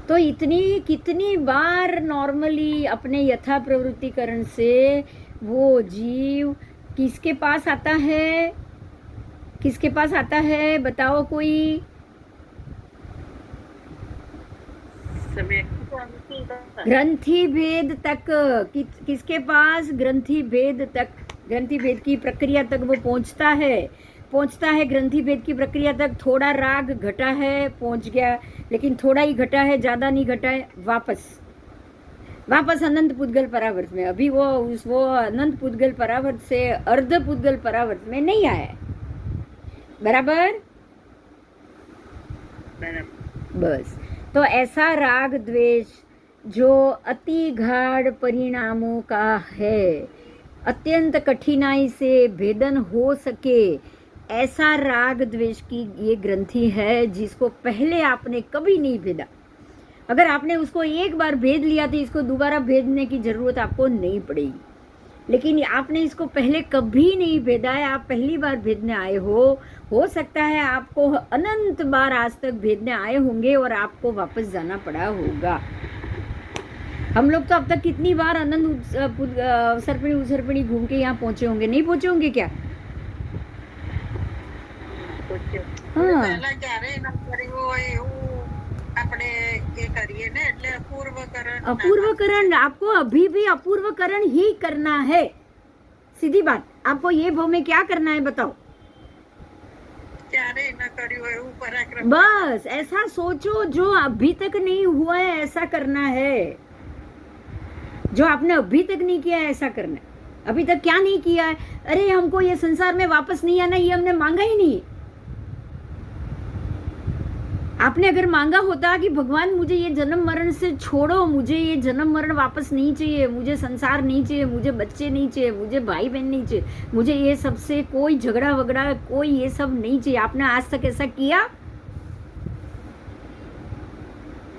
तो इतनी कितनी बार नॉर्मली अपने यथा प्रवृत्तिकरण से वो जीव किसके पास आता है? किसके पास आता है बताओ कोई? ग्रंथि भेद तक। किसके पास? ग्रंथि भेद तक, ग्रंथि भेद की प्रक्रिया तक वो पहुंचता है ग्रंथि भेद की प्रक्रिया तक। थोड़ा राग घटा है, पहुंच गया, लेकिन थोड़ा ही घटा है, ज्यादा नहीं घटा है, वापस अनंत पुद्गल परावर्त में। अभी वो अनंत पुद्गल परावर्त से अर्ध पुद्गल परावर्त में नहीं आया है। बराबर? बस। तो ऐसा राग द्वेष जो अति गाढ़ परिणामों का है, अत्यंत कठिनाई से भेदन हो सके, ऐसा राग द्वेष की ये ग्रंथि है जिसको पहले आपने कभी नहीं भेदा। अगर आपने उसको एक बार भेद लिया तो इसको दोबारा भेदने की जरूरत आपको नहीं पड़ेगी, लेकिन आपने इसको पहले कभी नहीं भेदा है, आप पहली बार भेदने आए हो सकता है आपको अनंत बार आज तक भेदने आए होंगे और आपको वापस जाना पड़ा होगा। हम लोग तो अब तक कितनी बार अनंत सरपणी उसरपणी घूम के यहाँ पहुंचे होंगे, नहीं पहुंचे होंगे क्या? हाँ, अपूर्वकरण आपको अभी भी अपूर्वकरण ही करना है। सीधी बात, आपको ये भाव में क्या करना है बताओ? बस ऐसा सोचो, जो अभी तक नहीं हुआ है ऐसा करना है, जो आपने अभी तक नहीं किया है ऐसा करना है। अभी तक क्या नहीं किया है? अरे हमको ये संसार में वापस नहीं आना, ये हमने मांगा ही नहीं। आपने अगर मांगा होता कि भगवान मुझे ये जन्म मरण से छोड़ो, मुझे ये जन्म मरण वापस नहीं चाहिए, मुझे संसार नहीं चाहिए, मुझे बच्चे नहीं चाहिए, मुझे भाई बहन नहीं चाहिए, मुझे ये सबसे कोई झगड़ा वगड़ा कोई ये सब नहीं चाहिए, आपने आज तक ऐसा किया?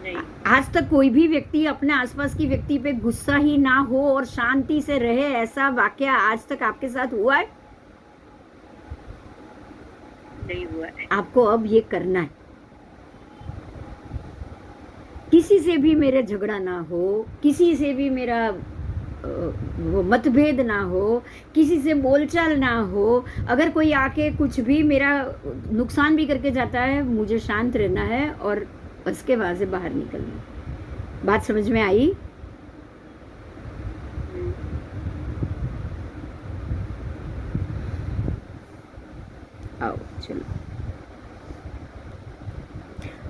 नहीं। आज तक कोई भी व्यक्ति अपने आसपास की व्यक्ति पे गुस्सा ही ना हो और शांति से रहे, ऐसा वाकया आज तक आपके साथ हुआ है? नहीं हुआ है। आपको अब ये करना है। किसी से भी मेरे झगड़ा ना हो, किसी से भी मेरा वो मतभेद ना हो, किसी से बोलचाल ना हो, अगर कोई आके कुछ भी मेरा नुकसान भी करके जाता है, मुझे शांत रहना है और बस के वहां से बाहर निकलना। बात समझ में आई? आओ चलो।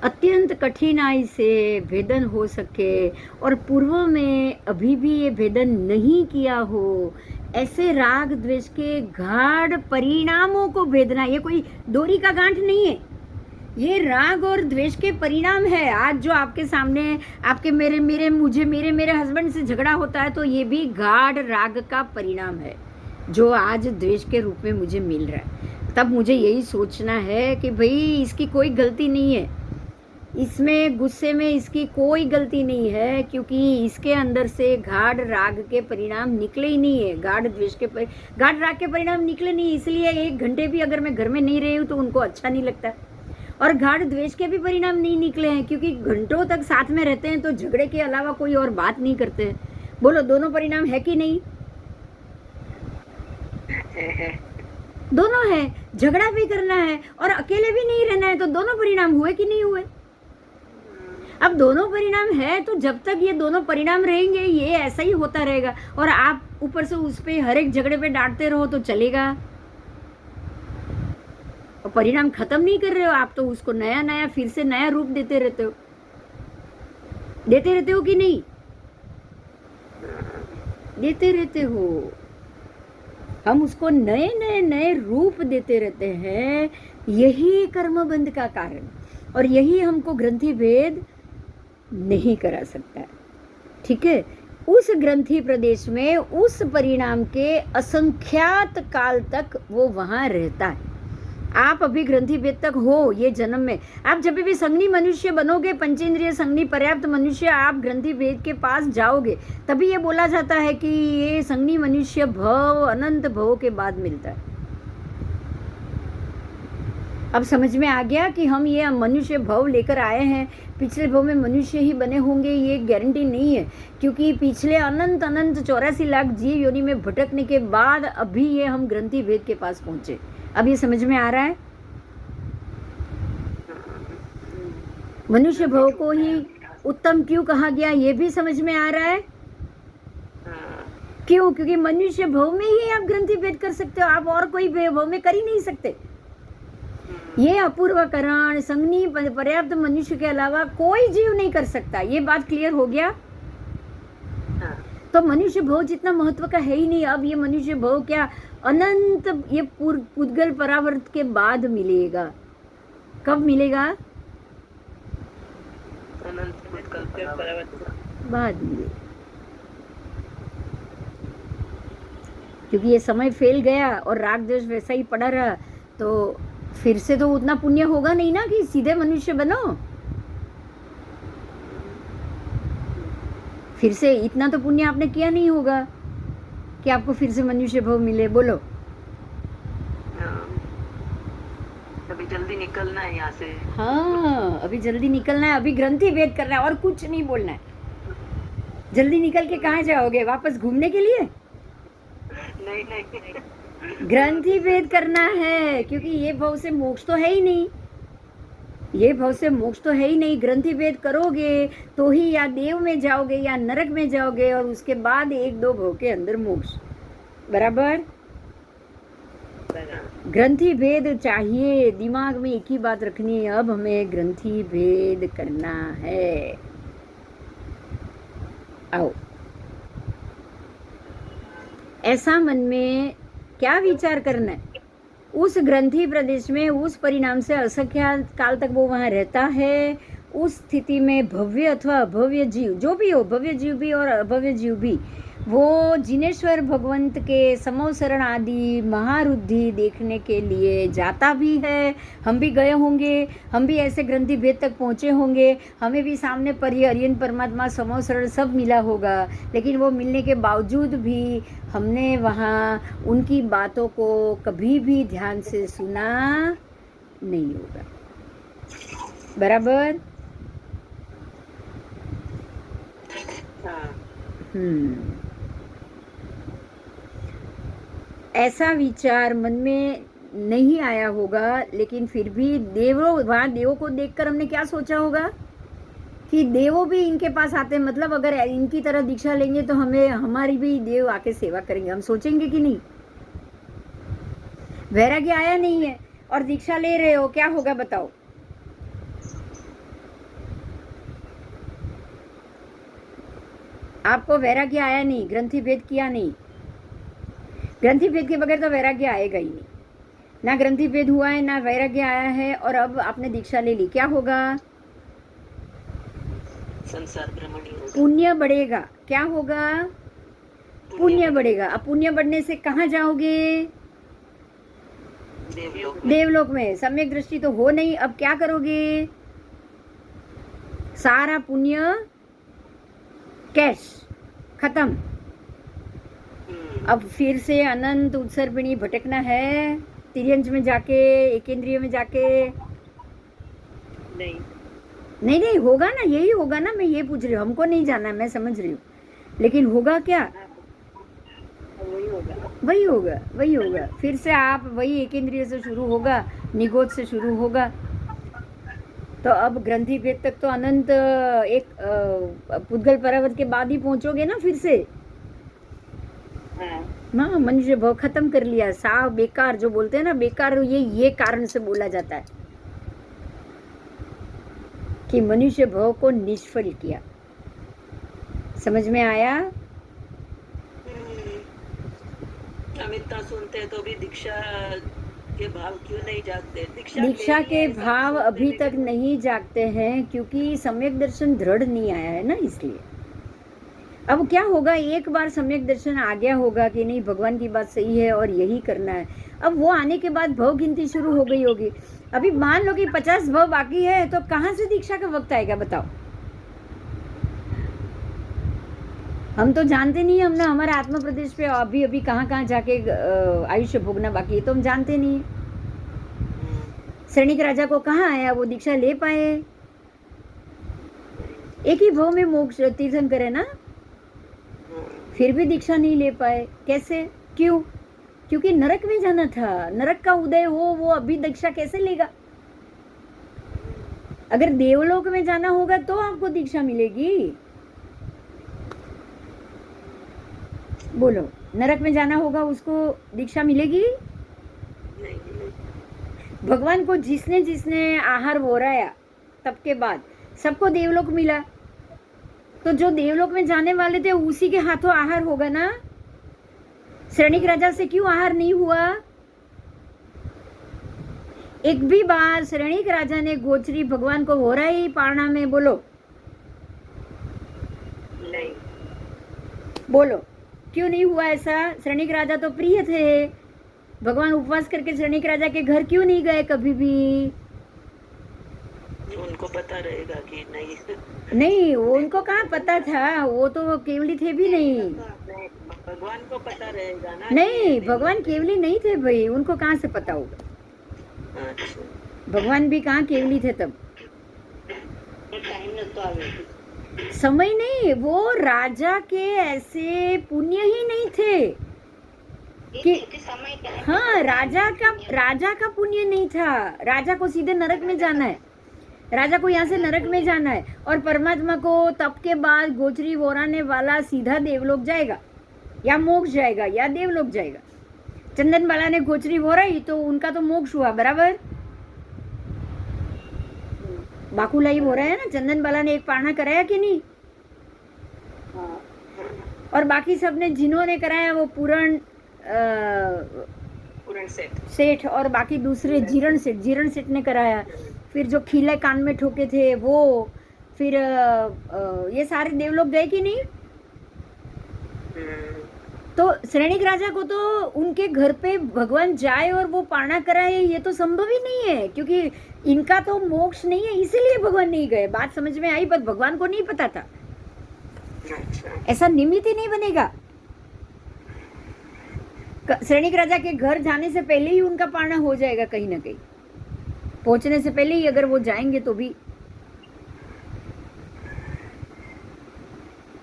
अत्यंत कठिनाई से भेदन हो सके और पूर्व में अभी भी ये भेदन नहीं किया हो, ऐसे राग द्वेष के गाढ़ परिणामों को भेदना। ये कोई डोरी का गांठ नहीं है, ये राग और द्वेष के परिणाम है। आज जो आपके सामने आपके मेरे हस्बैंड से झगड़ा होता है तो ये भी गाढ़ राग का परिणाम है जो आज द्वेष के रूप में मुझे मिल रहा है। तब मुझे यही सोचना है कि भाई इसकी कोई गलती नहीं है, इसमें गुस्से में इसकी कोई गलती नहीं है, क्योंकि इसके अंदर से गाढ़ राग के परिणाम निकले ही नहीं है, गाढ़ राग के परिणाम निकले नहीं। इसलिए 1 घंटे भी अगर मैं घर में नहीं रही हूँ तो उनको अच्छा नहीं लगता, और गाढ़ द्वेष के भी परिणाम नहीं निकले हैं, क्योंकि घंटों तक साथ में रहते हैं तो झगड़े के अलावा कोई और बात नहीं करते हैं। बोलो दोनों परिणाम है कि नहीं? दोनों है, झगड़ा भी करना है और अकेले भी नहीं रहना है, तो दोनों परिणाम हुए कि नहीं हुए? अब दोनों परिणाम है तो जब तक ये दोनों परिणाम रहेंगे ये ऐसा ही होता रहेगा, और आप ऊपर से उस पे हर एक झगड़े पे डांटते रहो तो चलेगा? परिणाम खत्म नहीं कर रहे हो आप, तो उसको नया नया फिर से नया रूप देते रहते हो कि नहीं? देते रहते हो। हम उसको नए नए नए रूप देते रहते हैं। यही कर्मबंध का कारण, और यही हमको ग्रंथि भेद नहीं करा सकता है। ठीक है, उस ग्रंथि प्रदेश में उस परिणाम के असंख्यात काल तक वो वहां रहता है। आप अभी ग्रंथि भेद तक हो ये जन्म में। आप जब भी संगनी मनुष्य बनोगे, पंचेंद्रिय संगनी पर्याप्त मनुष्य, आप ग्रंथि भेद के पास जाओगे, तभी ये बोला जाता है कि ये संगनी मनुष्य भव अनंत भव के बाद मिलता है। अब समझ में आ गया कि हम ये मनुष्य भव लेकर आए हैं, पिछले भव में मनुष्य ही बने होंगे ये गारंटी नहीं है, क्योंकि पिछले अनंत अनंत 84 लाख जीव योनि में भटकने के बाद अभी ये हम ग्रंथि भेद के पास पहुंचे। अब ये समझ में आ रहा है? मनुष्य भव को ही उत्तम क्यों कहा गया ये भी समझ में आ रहा है? क्यों? क्योंकि मनुष्य भव में ही आप ग्रंथि भेद कर सकते हो, आप और कोई भव में कर ही नहीं सकते। ये अपूर्वकरण संगनी पर्याप्त मनुष्य के अलावा कोई जीव नहीं कर सकता। ये बात क्लियर हो गया? तो मनुष्य भव जितना महत्व का है ही नहीं। अब ये मनुष्य भव क्या अनंत, ये पुद्गल परावर्त के बाद मिलेगा। कब मिलेगा? अनंत पुद्गल परावर्त बाद मिलेगा, क्योंकि ये समय फैल गया और राग द्वेष वैसा ही पड़ा रहा, तो फिर से तो उतना पुण्य होगा नहीं ना कि सीधे मनुष्य बनो। फिर से इतना तो पुण्य आपने किया नहीं होगा कि आपको फिर से मनुष्य भव मिले। बोलो। अभी जल्दी निकलना है यहाँ से। हाँ, अभी जल्दी निकलना है, अभी ग्रंथि भेद करना है और कुछ नहीं बोलना है। जल्दी निकल के कहाँ जाओगे? वापस घूमने के लिए? नहीं नहीं, ग्रंथि भेद करना है, क्योंकि ये भव से मोक्ष तो है ही नहीं। ये भव से मोक्ष तो है ही नहीं। ग्रंथि भेद करोगे तो ही या देव में जाओगे या नरक में जाओगे, और उसके बाद 1-2 भव के अंदर मोक्ष। बराबर? ग्रंथि भेद चाहिए। दिमाग में एक ही बात रखनी है, अब हमें ग्रंथि भेद करना है। आओ, ऐसा मन में क्या विचार करना है? उस ग्रंथि प्रदेश में उस परिणाम से असंख्यात काल तक वो वहाँ रहता है। उस स्थिति में भव्य अथवा अभव्य जीव जो भी हो, भव्य जीव भी और अभव्य जीव भी, वो जिनेश्वर भगवंत के समोसरण आदि महारुद्धि देखने के लिए जाता भी है। हम भी गए होंगे, हम भी ऐसे ग्रंथि भेद तक पहुँचे होंगे, हमें भी सामने हरियन परमात्मा समोसरण सब मिला होगा, लेकिन वो मिलने के बावजूद भी हमने वहाँ उनकी बातों को कभी भी ध्यान से सुना नहीं होगा। बराबर? ऐसा विचार मन में नहीं आया होगा, लेकिन फिर भी वहाँ देवों को देखकर हमने क्या सोचा होगा कि देवों भी इनके पास आते हैं, मतलब अगर इनकी तरह दीक्षा लेंगे तो हमें हमारी भी देव आके सेवा करेंगे। हम सोचेंगे कि नहीं? वैराग्य आया नहीं है और दीक्षा ले रहे हो, क्या होगा बताओ? आपको वैराग्य आया नहीं, ग्रंथि भेद किया नहीं। ग्रंथि भेद के बगैर तो वैराग्य आएगा ही नहीं। ना ग्रंथि भेद हुआ है, ना वैराग्य आया है, और अब आपने दीक्षा ले ली, क्या होगा? संसार भ्रमण होगा। पुण्य बढ़ेगा। क्या होगा? पुण्य बढ़ेगा। अब पुण्य बढ़ने से कहाँ जाओगे? देवलोक में। सम्यक दृष्टि तो हो नहीं, अब क्या करोगे? सारा पुण्य कैश खत्म। अब फिर से अनंत उत्सर्पिणी भटकना है, तिर्यंच में जाके, एकेंद्रिय में जाके। नहीं होगा ना, यही होगा ना। मैं ये पूछ रही हूँ, हमको नहीं जाना है, मैं समझ रही हूँ, लेकिन होगा क्या? वही होगा। फिर से आप वही एकेंद्रिय से शुरू होगा, निगोद से शुरू होगा। तो अब ग्रंथि भेद तक तो अनंत एक पुद्गल परावर्त के बाद ही पहुंचोगे ना फिर से। हाँ, मनुष्य भाव खत्म कर लिया, साव बेकार जो बोलते हैं ना, बेकार ये कारण से बोला जाता है कि मनुष्य भाव को निष्फल किया। समझ में आया? हम इतना सुनते हैं तो भी दीक्षा के भाव क्यों नहीं जागते? दीक्षा के भाव अभी तक नहीं जागते हैं क्योंकि सम्यक दर्शन दृढ़ नहीं आया है ना, इसलिए। अब क्या होगा, एक बार सम्यक दर्शन आ गया होगा कि नहीं भगवान की बात सही है और यही करना है, अब वो आने के बाद भव गिनती शुरू हो गई होगी। अभी मान लो कि 50 भव बाकी है, तो कहाँ से दीक्षा का वक्त आएगा बताओ? हम तो जानते नहीं, हमने हमारे आत्म प्रदेश पे अभी अभी कहाँ कहाँ जाके आयुष्य भोगना बाकी है, तो हम जानते नहीं। सैनिक राजा को कहाँ आया, वो दीक्षा ले पाए? एक ही भव में मोक्ष तीर्थंकर है ना, फिर भी दीक्षा नहीं ले पाए। कैसे? क्यों? क्योंकि नरक में जाना था, नरक का उदय हो, वो अभी दीक्षा कैसे लेगा? अगर देवलोक में जाना होगा तो आपको दीक्षा मिलेगी। बोलो, नरक में जाना होगा उसको दीक्षा मिलेगी? भगवान को जिसने जिसने आहार वोराया तब के बाद सबको देवलोक मिला, तो जो देवलोक में जाने वाले थे उसी के हाथों आहार होगा ना। सैनिक राजा से क्यों आहार नहीं हुआ? एक भी बार सैनिक राजा ने गोचरी भगवान को हो रहा ही पारणा में? बोलो नहीं। बोलो, क्यों नहीं हुआ ऐसा? सैनिक राजा तो प्रिय थे, भगवान उपवास करके सैनिक राजा के घर क्यों नहीं गए कभी भी? उनको पता रहेगा कि नहीं? नहीं, वो उनको कहाँ पता था, वो तो केवली थे भी नहीं। भगवान को पता रहेगा ना। नहीं, भगवान केवली नहीं थे भाई, उनको कहाँ से पता होगा? भगवान भी कहाँ केवली थे तब? समय नहीं, वो राजा के ऐसे पुण्य ही नहीं थे कि हाँ, राजा का पुण्य नहीं था। राजा को सीधे नरक में जाना है, राजा को यहाँ से नरक में जाना है, और परमात्मा को तप के बाद गोचरी वोराने वाला सीधा देवलोक जाएगा, या मोक्ष जाएगा, या देवलोक जाएगा। चंदन बाला ने गोचरी वोराई तो उनका तो मोक्ष हुआ, बराबर। बाकुलाई हो रहा है ना, चंदन बाला ने एक पारणा कराया कि नहीं? और बाकी सब ने जिन्होंने कराया वो पूरण सेठ और बाकी दूसरे जीरण सेठ ने कराया। फिर जो खीले कान में ठोके थे वो, फिर ये सारे देवलोक गए कि नहीं? तो सैनिक राजा को तो उनके घर पे भगवान जाए और वो पारणा कराए, ये तो संभव ही नहीं है, क्योंकि इनका तो मोक्ष नहीं है, इसीलिए भगवान नहीं गए। बात समझ में आई? पर भगवान को नहीं पता था, ऐसा निमित्त ही नहीं बनेगा। सैनिक राजा के घर जाने से पहले ही उनका पारणा हो जाएगा, कहीं ना कहीं पहुंचने से पहले ही अगर वो जाएंगे तो भी।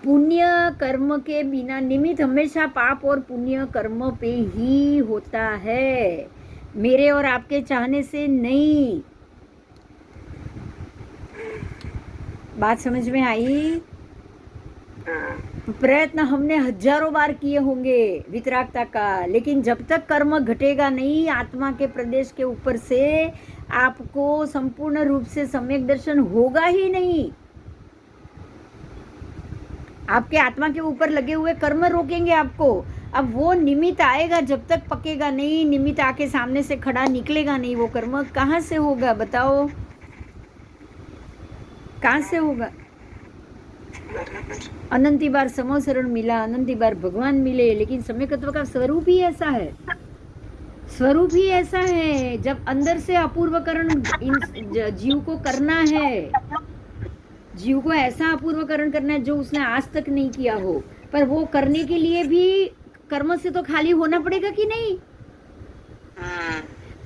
पुण्य कर्म के बिना, निमित्त हमेशा पाप और पुण्य कर्म पे ही होता है, मेरे और आपके चाहने से नहीं। बात समझ में आई? प्रयत्न हमने हजारों बार किए होंगे वितरागता का, लेकिन जब तक कर्म घटेगा नहीं आत्मा के प्रदेश के ऊपर से, आपको संपूर्ण रूप से सम्यक दर्शन होगा ही नहीं। आपके आत्मा के ऊपर लगे हुए कर्म रोकेंगे आपको। अब वो निमित्त आएगा, जब तक पकेगा नहीं, निमित्त आके सामने से खड़ा निकलेगा नहीं, वो कर्म कहाँ से होगा बताओ? कहाँ से होगा? अनंती बार समोसरण मिला, अनंती बार भगवान मिले, लेकिन सम्यकत्व का स्वरूप ही ऐसा है, स्वरूप ही ऐसा है। जब अंदर से अपूर्वकरण जीव को करना है, जीव को ऐसा अपूर्वकरण करना है जो उसने आज तक नहीं किया हो, पर वो करने के लिए भी कर्म से तो खाली होना पड़ेगा कि नहीं?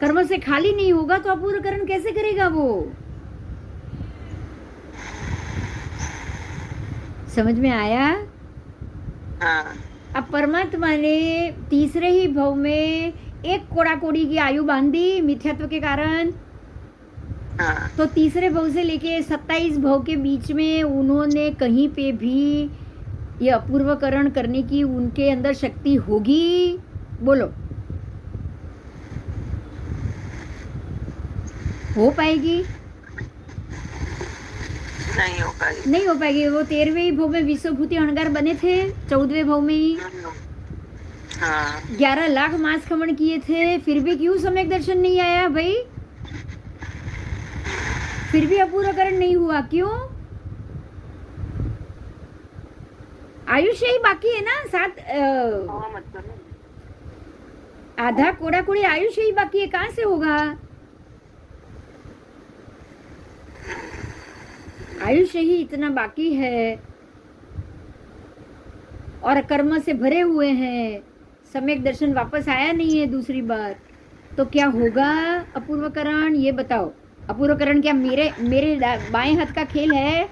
कर्म से खाली नहीं होगा तो अपूर्वकरण कैसे करेगा वो? समझ में आया? हाँ। अब परमात्मा ने तीसरे ही भव में एक कोड़ा कोड़ी की आयु बांधी मिथ्यात्व के कारण, तो तीसरे भव से लेके 27 भव के बीच में उन्होंने कहीं पे भी ये अपूर्वकरण करने की उनके अंदर शक्ति होगी? बोलो, हो पाएगी? नहीं हो पाएगी। नहीं हो पाएगी। वो 13वें भाव में विश्वभूति अणगार बने थे, 14वें भाव में ही हाँ 11 लाख मास खमन किए थे, फिर भी क्यों सम्यक दर्शन नहीं आया भाई? फिर भी अपूर्वकरण नहीं हुआ, क्यों? आयुष्य ही बाकी है ना, मतलब आधा कोड़ा कोड़ी आयुष्य ही बाकी है, कहाँ से होगा? आयुष्य ही इतना बाकी है और कर्म से भरे हुए हैं, सम्यक दर्शन वापस आया नहीं है दूसरी बार, तो क्या होगा अपूर्वकरण? ये बताओ। अपूर्वकरण क्या मेरे मेरे बाएं हाथ का खेल है?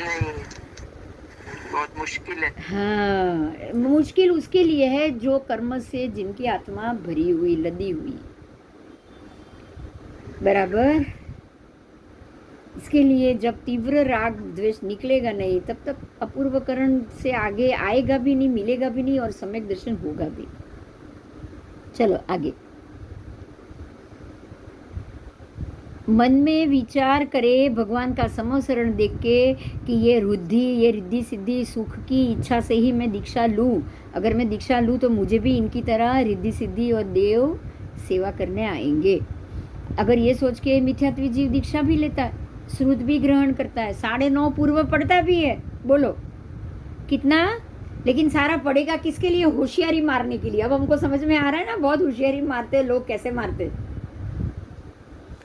नहीं, बहुत मुश्किल है। हाँ, मुश्किल उसके लिए है जो कर्म से जिनकी आत्मा भरी हुई, लदी हुई, बराबर। इसके लिए जब तीव्र राग द्वेष निकलेगा नहीं, तब तक अपूर्वकरण से आगे आएगा भी नहीं, मिलेगा भी नहीं और सम्यक दर्शन होगा भी। चलो आगे। मन में विचार करे भगवान का समोसरण देख के कि ये रिद्धि सिद्धि सुख की इच्छा से ही मैं दीक्षा लूँ। अगर मैं दीक्षा लूँ तो मुझे भी इनकी तरह रिद्धि सिद्धि और देव सेवा करने आएंगे। अगर ये सोच के मिथ्यात्वी जीव दीक्षा भी लेता है, श्रुत भी ग्रहण करता है, 9.5 पूर्व पढ़ता भी है, बोलो कितना? लेकिन सारा पढ़ेगा किसके लिए? होशियारी मारने के लिए। अब हमको समझ में आ रहा है ना, बहुत होशियारी मारते लोग, कैसे मारते।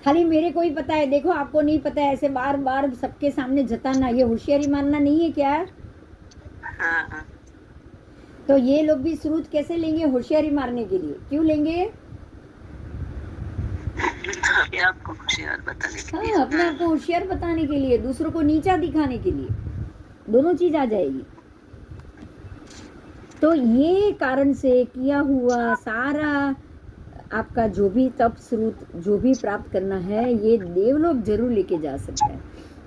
खाली मेरे को ही पता है, देखो आपको नहीं पता है, ऐसे बार बार सबके सामने जताना, ये होशियारी मारना नहीं है क्या? हाँ तो ये लोग भी श्रुत कैसे लेंगे? होशियारी मारने के लिए। क्यों लेंगे? अपने आप को होशियार बताने के लिए। हाँ, अपने आप को होशियार बताने के लिए, दूसरों को नीचा दिखाने के लिए, दोनों चीज आ जाएगी। तो ये कारण से किया हुआ सारा आपका जो भी तप श्रुत जो भी प्राप्त करना है, ये देवलोक जरूर लेके जा सकता है,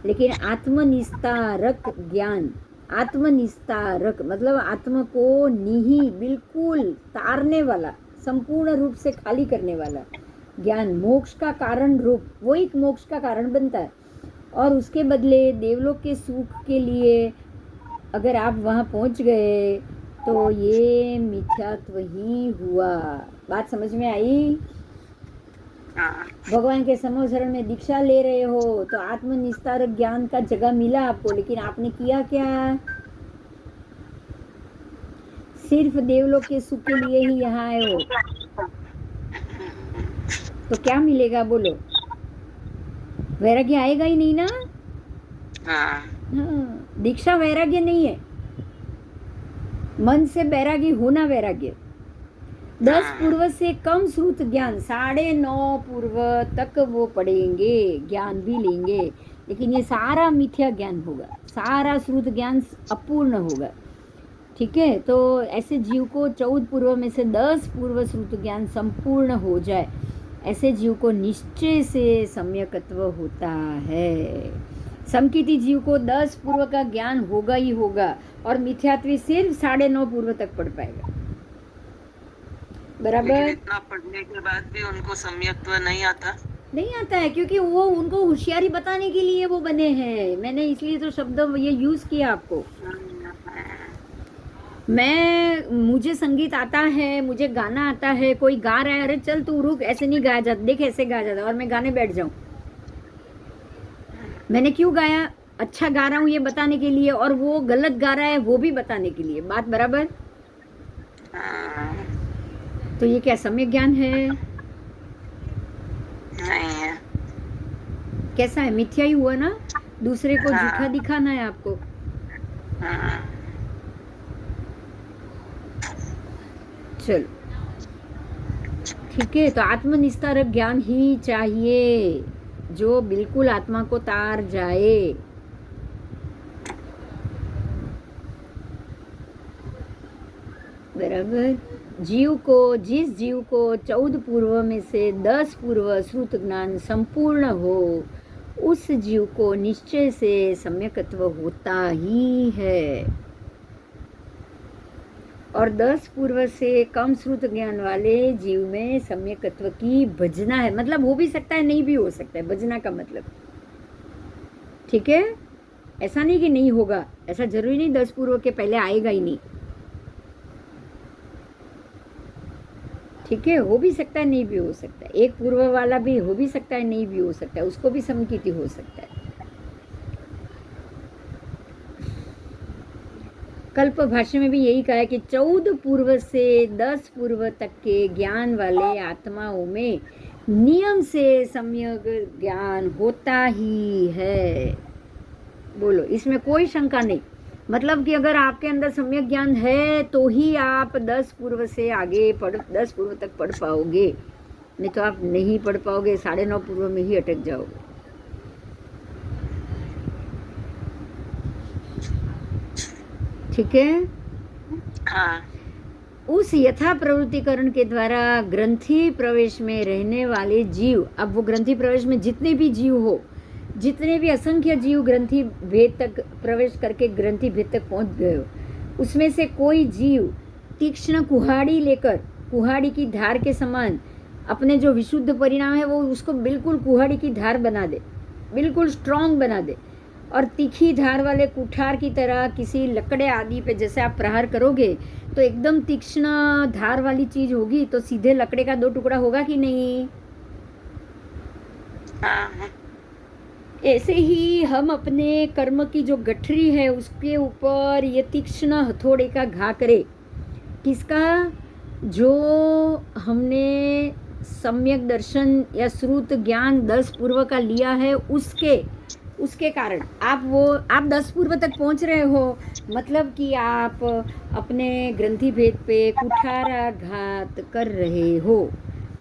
लेकिन आत्मनिस्तारक ज्ञान, आत्मनिस्तारक मतलब आत्मा को निही बिल्कुल तारने वाला, संपूर्ण रूप से खाली करने वाला ज्ञान, मोक्ष का कारण रूप, वो एक मोक्ष का कारण बनता है। और उसके बदले देवलोक के सुख के लिए अगर आप वहाँ पहुँच गए तो ये मिथ्यात्व ही हुआ। बात समझ में आई? भगवान के समोसरण में दीक्षा ले रहे हो तो आत्मनिस्तारक ज्ञान का जगह मिला आपको, लेकिन आपने किया क्या? सिर्फ देवलोक के सुख के लिए ही यहाँ आए हो, तो क्या मिलेगा बोलो? वैराग्य आएगा ही नहीं ना। हाँ, दीक्षा वैराग्य नहीं है, मन से वैरागी होना वैराग्य। 10 पूर्व से कम श्रुत ज्ञान, 9.5 पूर्व तक वो पढ़ेंगे, ज्ञान भी लेंगे, लेकिन ये सारा मिथ्या ज्ञान होगा, सारा श्रुत ज्ञान अपूर्ण होगा। ठीक है, तो ऐसे जीव को 14 पूर्व में से 10 पूर्व श्रुत ज्ञान संपूर्ण हो जाए, ऐसे जीव को निश्चय से सम्यकत्व होता है। समकीर्ति जीव को 10 पूर्व का ज्ञान होगा ही होगा, और मिथ्यात्वी सिर्फ 9.5 पूर्व तक पढ़ पाएगा, बराबर। इतना पढ़ने के बाद भी उनको सम्यक्त्व नहीं आता है, क्योंकि वो उनको होशियारी बताने के लिए वो बने हैं। मैंने इसलिए तो शब्द ये यूज किया आपको। मुझे संगीत आता है, मुझे गाना आता है, कोई गा रहा है, अरे चल तू रुक, ऐसे नहीं गाया जाता, देख ऐसे गाया जाता, और मैं गाने बैठ जाऊं। मैंने क्यों गाया? अच्छा गा रहा हूँ ये बताने के लिए, और वो गलत गा रहा है वो भी बताने के लिए। बात बराबर? तो ये क्या सम्यक ज्ञान है? नहीं है। कैसा है? मिथ्या ही हुआ ना, दूसरे को झूठा दिखाना है आपको। चलो ठीक है, तो आत्मनिस्तारक ज्ञान ही चाहिए जो बिल्कुल आत्मा को तार जाए। बराबर। जिस जीव को 14 पूर्व में से 10 पूर्व श्रुत ज्ञान संपूर्ण हो, उस जीव को निश्चय से सम्यकत्व होता ही है। और 10 पूर्व से कम श्रुत ज्ञान वाले जीव में सम्यकत्व की भजना है, मतलब हो भी सकता है नहीं भी हो सकता है, भजना का मतलब, ठीक है। ऐसा नहीं कि नहीं होगा, ऐसा जरूरी नहीं 10 पूर्व के पहले आएगा ही नहीं, ठीक है। हो भी सकता है नहीं भी हो सकता है, एक पूर्व वाला भी हो भी सकता है नहीं भी हो सकता है, उसको भी समकीर्ति हो सकता है। कल्प भाष्य में भी यही कहा है कि 14 पूर्व से 10 पूर्व तक के ज्ञान वाले आत्माओं में नियम से सम्यक ज्ञान होता ही है। बोलो, इसमें कोई शंका नहीं। मतलब कि अगर आपके अंदर सम्यक ज्ञान है तो ही आप 10 पूर्व से आगे 10 पूर्व तक पढ़ पाओगे, नहीं तो आप नहीं पढ़ पाओगे, 9.5 पूर्व में ही अटक जाओगे। ठीक है। हाँ। उस यथा प्रवृत्तिकरण के द्वारा ग्रंथि प्रवेश में रहने वाले जीव, अब वो ग्रंथि प्रवेश में जितने भी जीव हो, जितने भी असंख्य जीव ग्रंथि भेद तक प्रवेश करके ग्रंथि भेद तक पहुंच गए हो, उसमें से कोई जीव तीक्ष्ण कुहाड़ी लेकर कुहाड़ी की धार के समान अपने जो विशुद्ध परिणाम है वो उसको बिल्कुल कुहाड़ी की धार बना दे, बिल्कुल स्ट्रांग बना दे, और तीखी धार वाले कुठार की तरह किसी लकड़े आदि पे जैसे आप प्रहार करोगे तो एकदम तीक्ष्ण धार वाली चीज होगी, तो सीधे लकड़े का 2 टुकड़ा होगा कि नहीं। हाँ। ऐसे ही हम अपने कर्म की जो गठरी है उसके ऊपर ये तीक्ष्ण हथौड़े का घा करे, किसका, जो हमने सम्यक दर्शन या श्रुत ज्ञान 10 पूर्व का लिया है उसके कारण आप 10 पूर्व तक पहुंच रहे हो, मतलब कि आप अपने ग्रंथि भेद पे कुठाराघात कर रहे हो,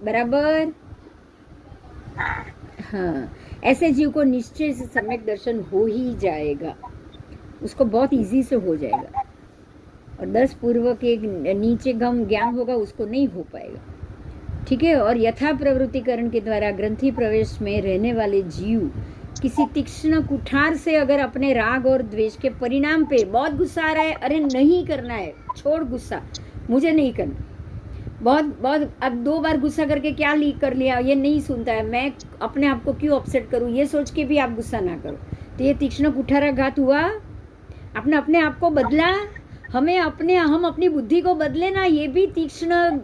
बराबर। हाँ, ऐसे जीव को निश्चय से सम्यक दर्शन हो ही जाएगा, उसको बहुत इजी से हो जाएगा। और 10 पूर्व के नीचे गम ज्ञान होगा उसको नहीं हो पाएगा, ठीक है। और यथा प्रवृत्तिकरण के द्वारा ग्रंथि प्रवेश में रहने वाले जीव किसी तीक्ष्ण कुठार से अगर अपने राग और द्वेष के परिणाम पे, बहुत गुस्सा आ रहा है, अरे नहीं करना है, छोड़ गुस्सा, मुझे नहीं करना, बहुत अब 2 बार गुस्सा करके क्या कर लिया, ये नहीं सुनता है, मैं अपने आप को क्यों अपसेट करूं, ये सोच के भी आप गुस्सा ना करो, तो ये तीक्ष्ण कुठाराघात हुआ। आपने अपने आप को बदला, हम अपनी बुद्धि को बदले ना, ये भी तीक्ष्ण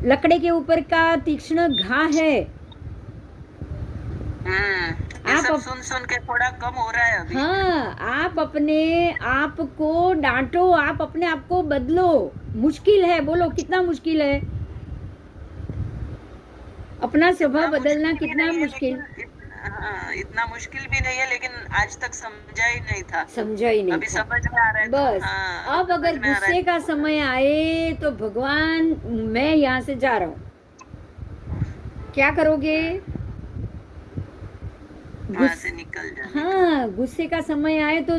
लकड़े के ऊपर का तीक्ष्ण घा है। ये सब सुन के थोड़ा कम हो रहा है अभी। हाँ, आप अपने आप को डांटो, आप अपने आप को बदलो। मुश्किल है, बोलो कितना मुश्किल है अपना स्वभाव बदलना, कितना मुश्किल। इतना मुश्किल भी नहीं है, लेकिन आज तक समझा ही नहीं था। अभी था। समझ में आ रहा है। बस अब अगर गुस्से का समय आए तो भगवान मैं यहाँ से जा रहा हूँ, क्या करोगे, से निकल जाए। हाँ, गुस्से का समय आए तो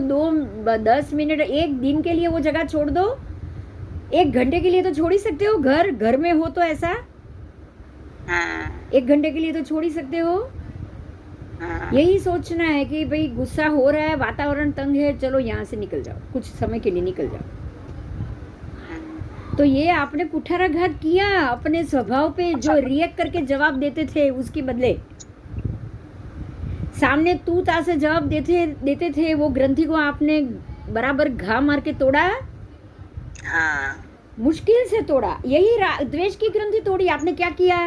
10 मिनट, 1 दिन के लिए वो जगह छोड़ दो, 1 घंटे के लिए तो छोड़ ही सकते हो, घर में हो तो ऐसा। 1 घंटे के लिए तो छोड़ ही सकते हो। यही सोचना है कि भाई गुस्सा हो रहा है, वातावरण तंग है, चलो यहाँ से निकल जाओ, कुछ समय के लिए निकल जाओ। तो ये आपने कुठाराघात किया अपने स्वभाव पे, जो रिएक्ट करके जवाब देते थे उसके बदले सामने तू ता से जवाब देते थे, वो ग्रंथि को आपने बराबर घा मार के तोड़ा। मुश्किल से तोड़ा, यही द्वेष की ग्रंथि तोड़ी आपने, क्या किया।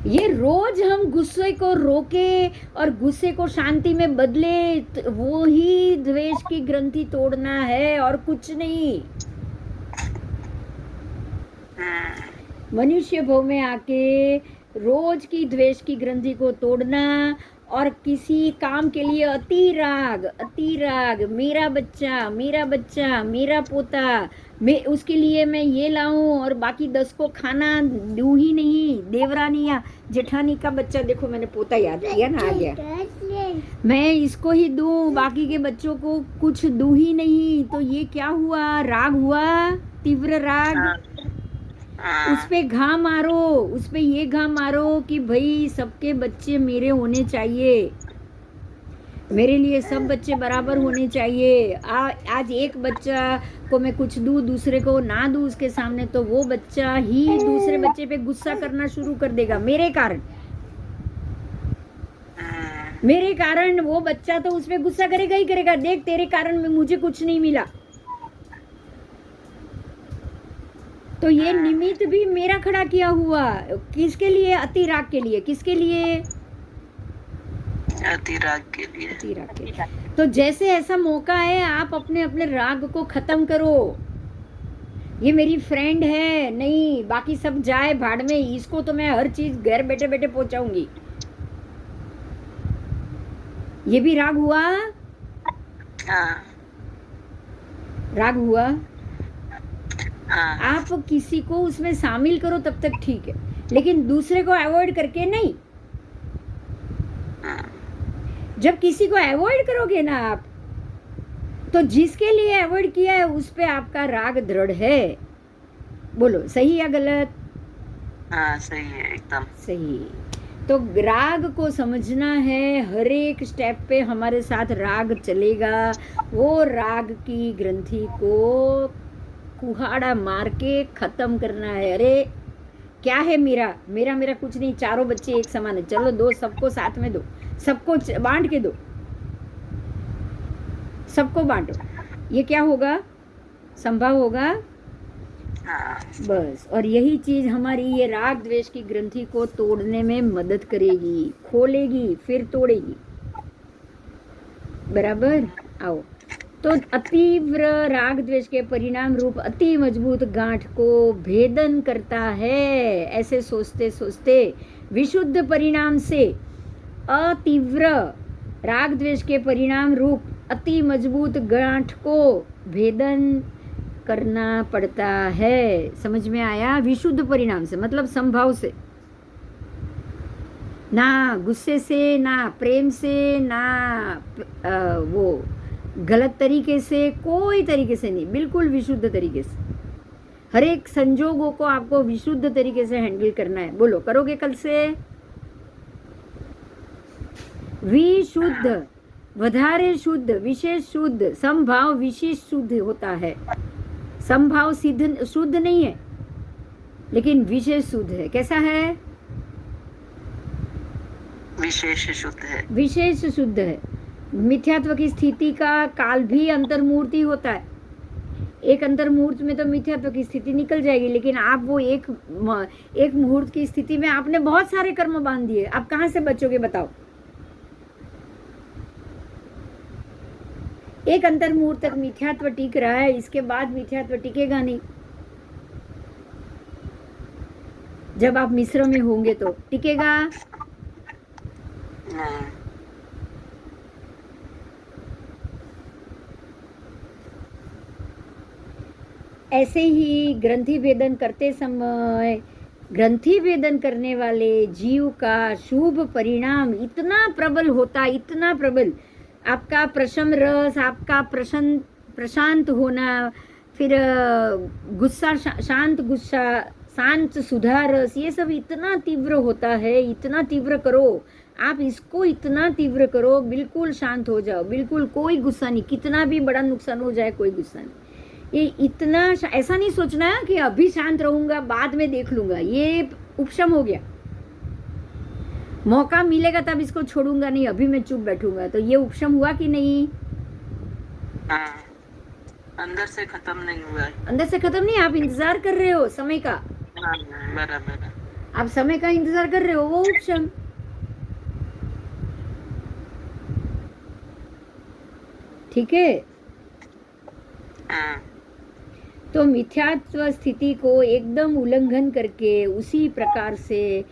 ये रोज हम गुस्से को रोके और गुस्से को शांति में बदले, तो वो ही द्वेष की ग्रंथि तोड़ना है और कुछ नहीं। मनुष्य भव में आके रोज की द्वेष की ग्रंथि को तोड़ना और किसी काम के लिए अति राग, मेरा बच्चा, मेरा पोता, मैं उसके लिए मैं ये लाऊं और बाकी 10 को खाना दूं ही नहीं, देवरानी या जेठानी का बच्चा, देखो मैंने पोता याद किया ना, आ गया, मैं इसको ही दूं, बाकी के बच्चों को कुछ दूं ही नहीं, तो ये क्या हुआ, राग हुआ, तीव्र राग। उस पे घा मारो, उस पे ये घा मारो कि भाई सबके बच्चे मेरे होने चाहिए, मेरे लिए सब बच्चे बराबर होने चाहिए। आज एक बच्चा को मैं कुछ दूं, दूसरे को ना दूं उसके सामने, तो वो बच्चा ही दूसरे बच्चे पे गुस्सा करना शुरू कर देगा मेरे कारण। मेरे कारण वो बच्चा तो उस पे गुस्सा करेगा ही करेगा, देख तेरे कारण में मुझे कुछ नहीं मिला। तो ये निमित्त भी मेरा खड़ा किया हुआ, किसके लिए? अति राग के लिए। किसके लिए? अति राग के लिए। अति राग के लिए। तो जैसे ऐसा मौका है, आप अपने अपने राग को खत्म करो। ये मेरी फ्रेंड है, नहीं बाकी सब जाए भाड़ में, इसको तो मैं हर चीज घर बैठे बैठे पहुंचाऊंगी। ये भी राग हुआ। हाँ। राग हुआ। हाँ। आप किसी को उसमें शामिल करो तब तक ठीक है, लेकिन दूसरे को अवॉइड करके नहीं। जब किसी को अवॉइड करोगे ना आप, तो जिसके लिए अवॉइड किया है उस पे आपका राग दृढ़ है। बोलो सही या गलत? हाँ सही है, एकदम सही। तो राग को समझना है, हर एक स्टेप पे हमारे साथ राग चलेगा। वो राग की ग्रंथि को कुहाड़ा मार के खत्म करना है। अरे क्या है मेरा मेरा मेरा कुछ नहीं, चारों बच्चे एक समान है, चलो दो, सबको साथ में दो, सबको बांट के दो, सबको बांटो। ये क्या होगा? संभव होगा। बस, और यही चीज हमारी ये राग द्वेष की ग्रंथि को तोड़ने में मदद करेगी, खोलेगी फिर तोड़ेगी। बराबर। आओ, तो अतीव्र राग द्वेष के परिणाम रूप अति मजबूत गांठ को भेदन करता है। ऐसे सोचते सोचते विशुद्ध परिणाम से अतीव्र राग द्वेष के परिणाम रूप अति मजबूत गांठ को भेदन करना पड़ता है। समझ में आया? विशुद्ध परिणाम से मतलब संभाव से, ना गुस्से से, ना प्रेम से, ना वो गलत तरीके से, कोई तरीके से नहीं, बिल्कुल विशुद्ध तरीके से। हर एक संजोगों को आपको विशुद्ध तरीके से हैंडल करना है। बोलो, करोगे कल से? विशुद्ध, वधारे शुद्ध, विशेष शुद्ध, संभाव विशेष शुद्ध होता है। संभाव सिद्ध शुद्ध नहीं है, लेकिन विशेष शुद्ध है। कैसा है? विशेष शुद्ध है। विशेष शुद्ध है। मिथ्यात्व की स्थिति का काल भी अंतर्मूर्ति होता है। एक अंतर्मुहूर्त में तो मिथ्यात्व की स्थिति निकल जाएगी, लेकिन आप वो एक मुहूर्त की स्थिति में आपने बहुत सारे कर्म बांध दिए, आप कहाँ से बचोगे बताओ? एक अंतर्मुहूर्त तक मिथ्यात्व टिक रहा है, इसके बाद मिथ्यात्व टिकेगा नहीं। जब आप मिश्र में होंगे तो टिकेगा। ऐसे ही ग्रंथि भेदन करते समय ग्रंथि भेदन करने वाले जीव का शुभ परिणाम इतना प्रबल होता, इतना प्रबल, आपका प्रशम रस, आपका प्रशांत होना, फिर गुस्सा, शांत गुस्सा, शांत सुधा रस, ये सब इतना तीव्र होता है। इतना तीव्र करो आप, इसको इतना तीव्र करो, बिल्कुल शांत हो जाओ, बिल्कुल कोई गुस्सा नहीं, कितना भी बड़ा नुकसान हो जाए कोई गुस्सा नहीं। ये इतना, ऐसा नहीं सोचना है कि अभी शांत रहूंगा बाद में देख लूंगा, ये उपशम हो गया। मौका मिलेगा तब इसको छोड़ूंगा नहीं, अभी मैं चुप बैठूंगा, तो ये उपशम हुआ कि नहीं? अंदर से खत्म नहीं हुआ है। अंदर से खत्म नहीं, आप इंतजार कर रहे हो समय का। बराबर, आप समय का इंतजार कर रहे हो, वो उपशम। ठीक है। तो मिथ्यात्व स्थिति को एकदम उल्लंघन करके उसी प्रकार से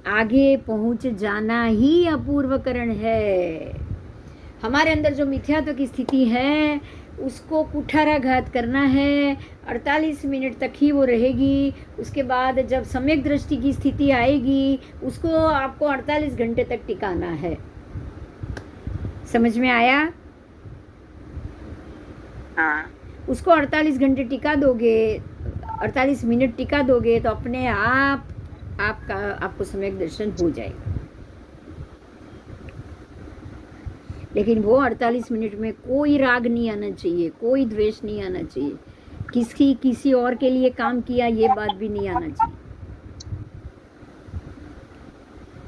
आगे पहुंच जाना ही अपूर्वकरण है। हमारे अंदर जो मिथ्यात्व की स्थिति है उसको कुठाराघात करना है। 48 मिनट तक ही वो रहेगी, उसके बाद जब सम्यक दृष्टि की स्थिति आएगी उसको आपको 48 घंटे तक टिकाना है। समझ में आया? उसको 48 घंटे टिका दोगे, 48 मिनट टिका दोगे तो अपने आप आपको सम्यक दर्शन हो जाएगा। लेकिन वो 48 मिनट में कोई राग नहीं आना चाहिए, कोई द्वेष नहीं आना चाहिए, किसी और के लिए काम किया ये बात भी नहीं आना चाहिए,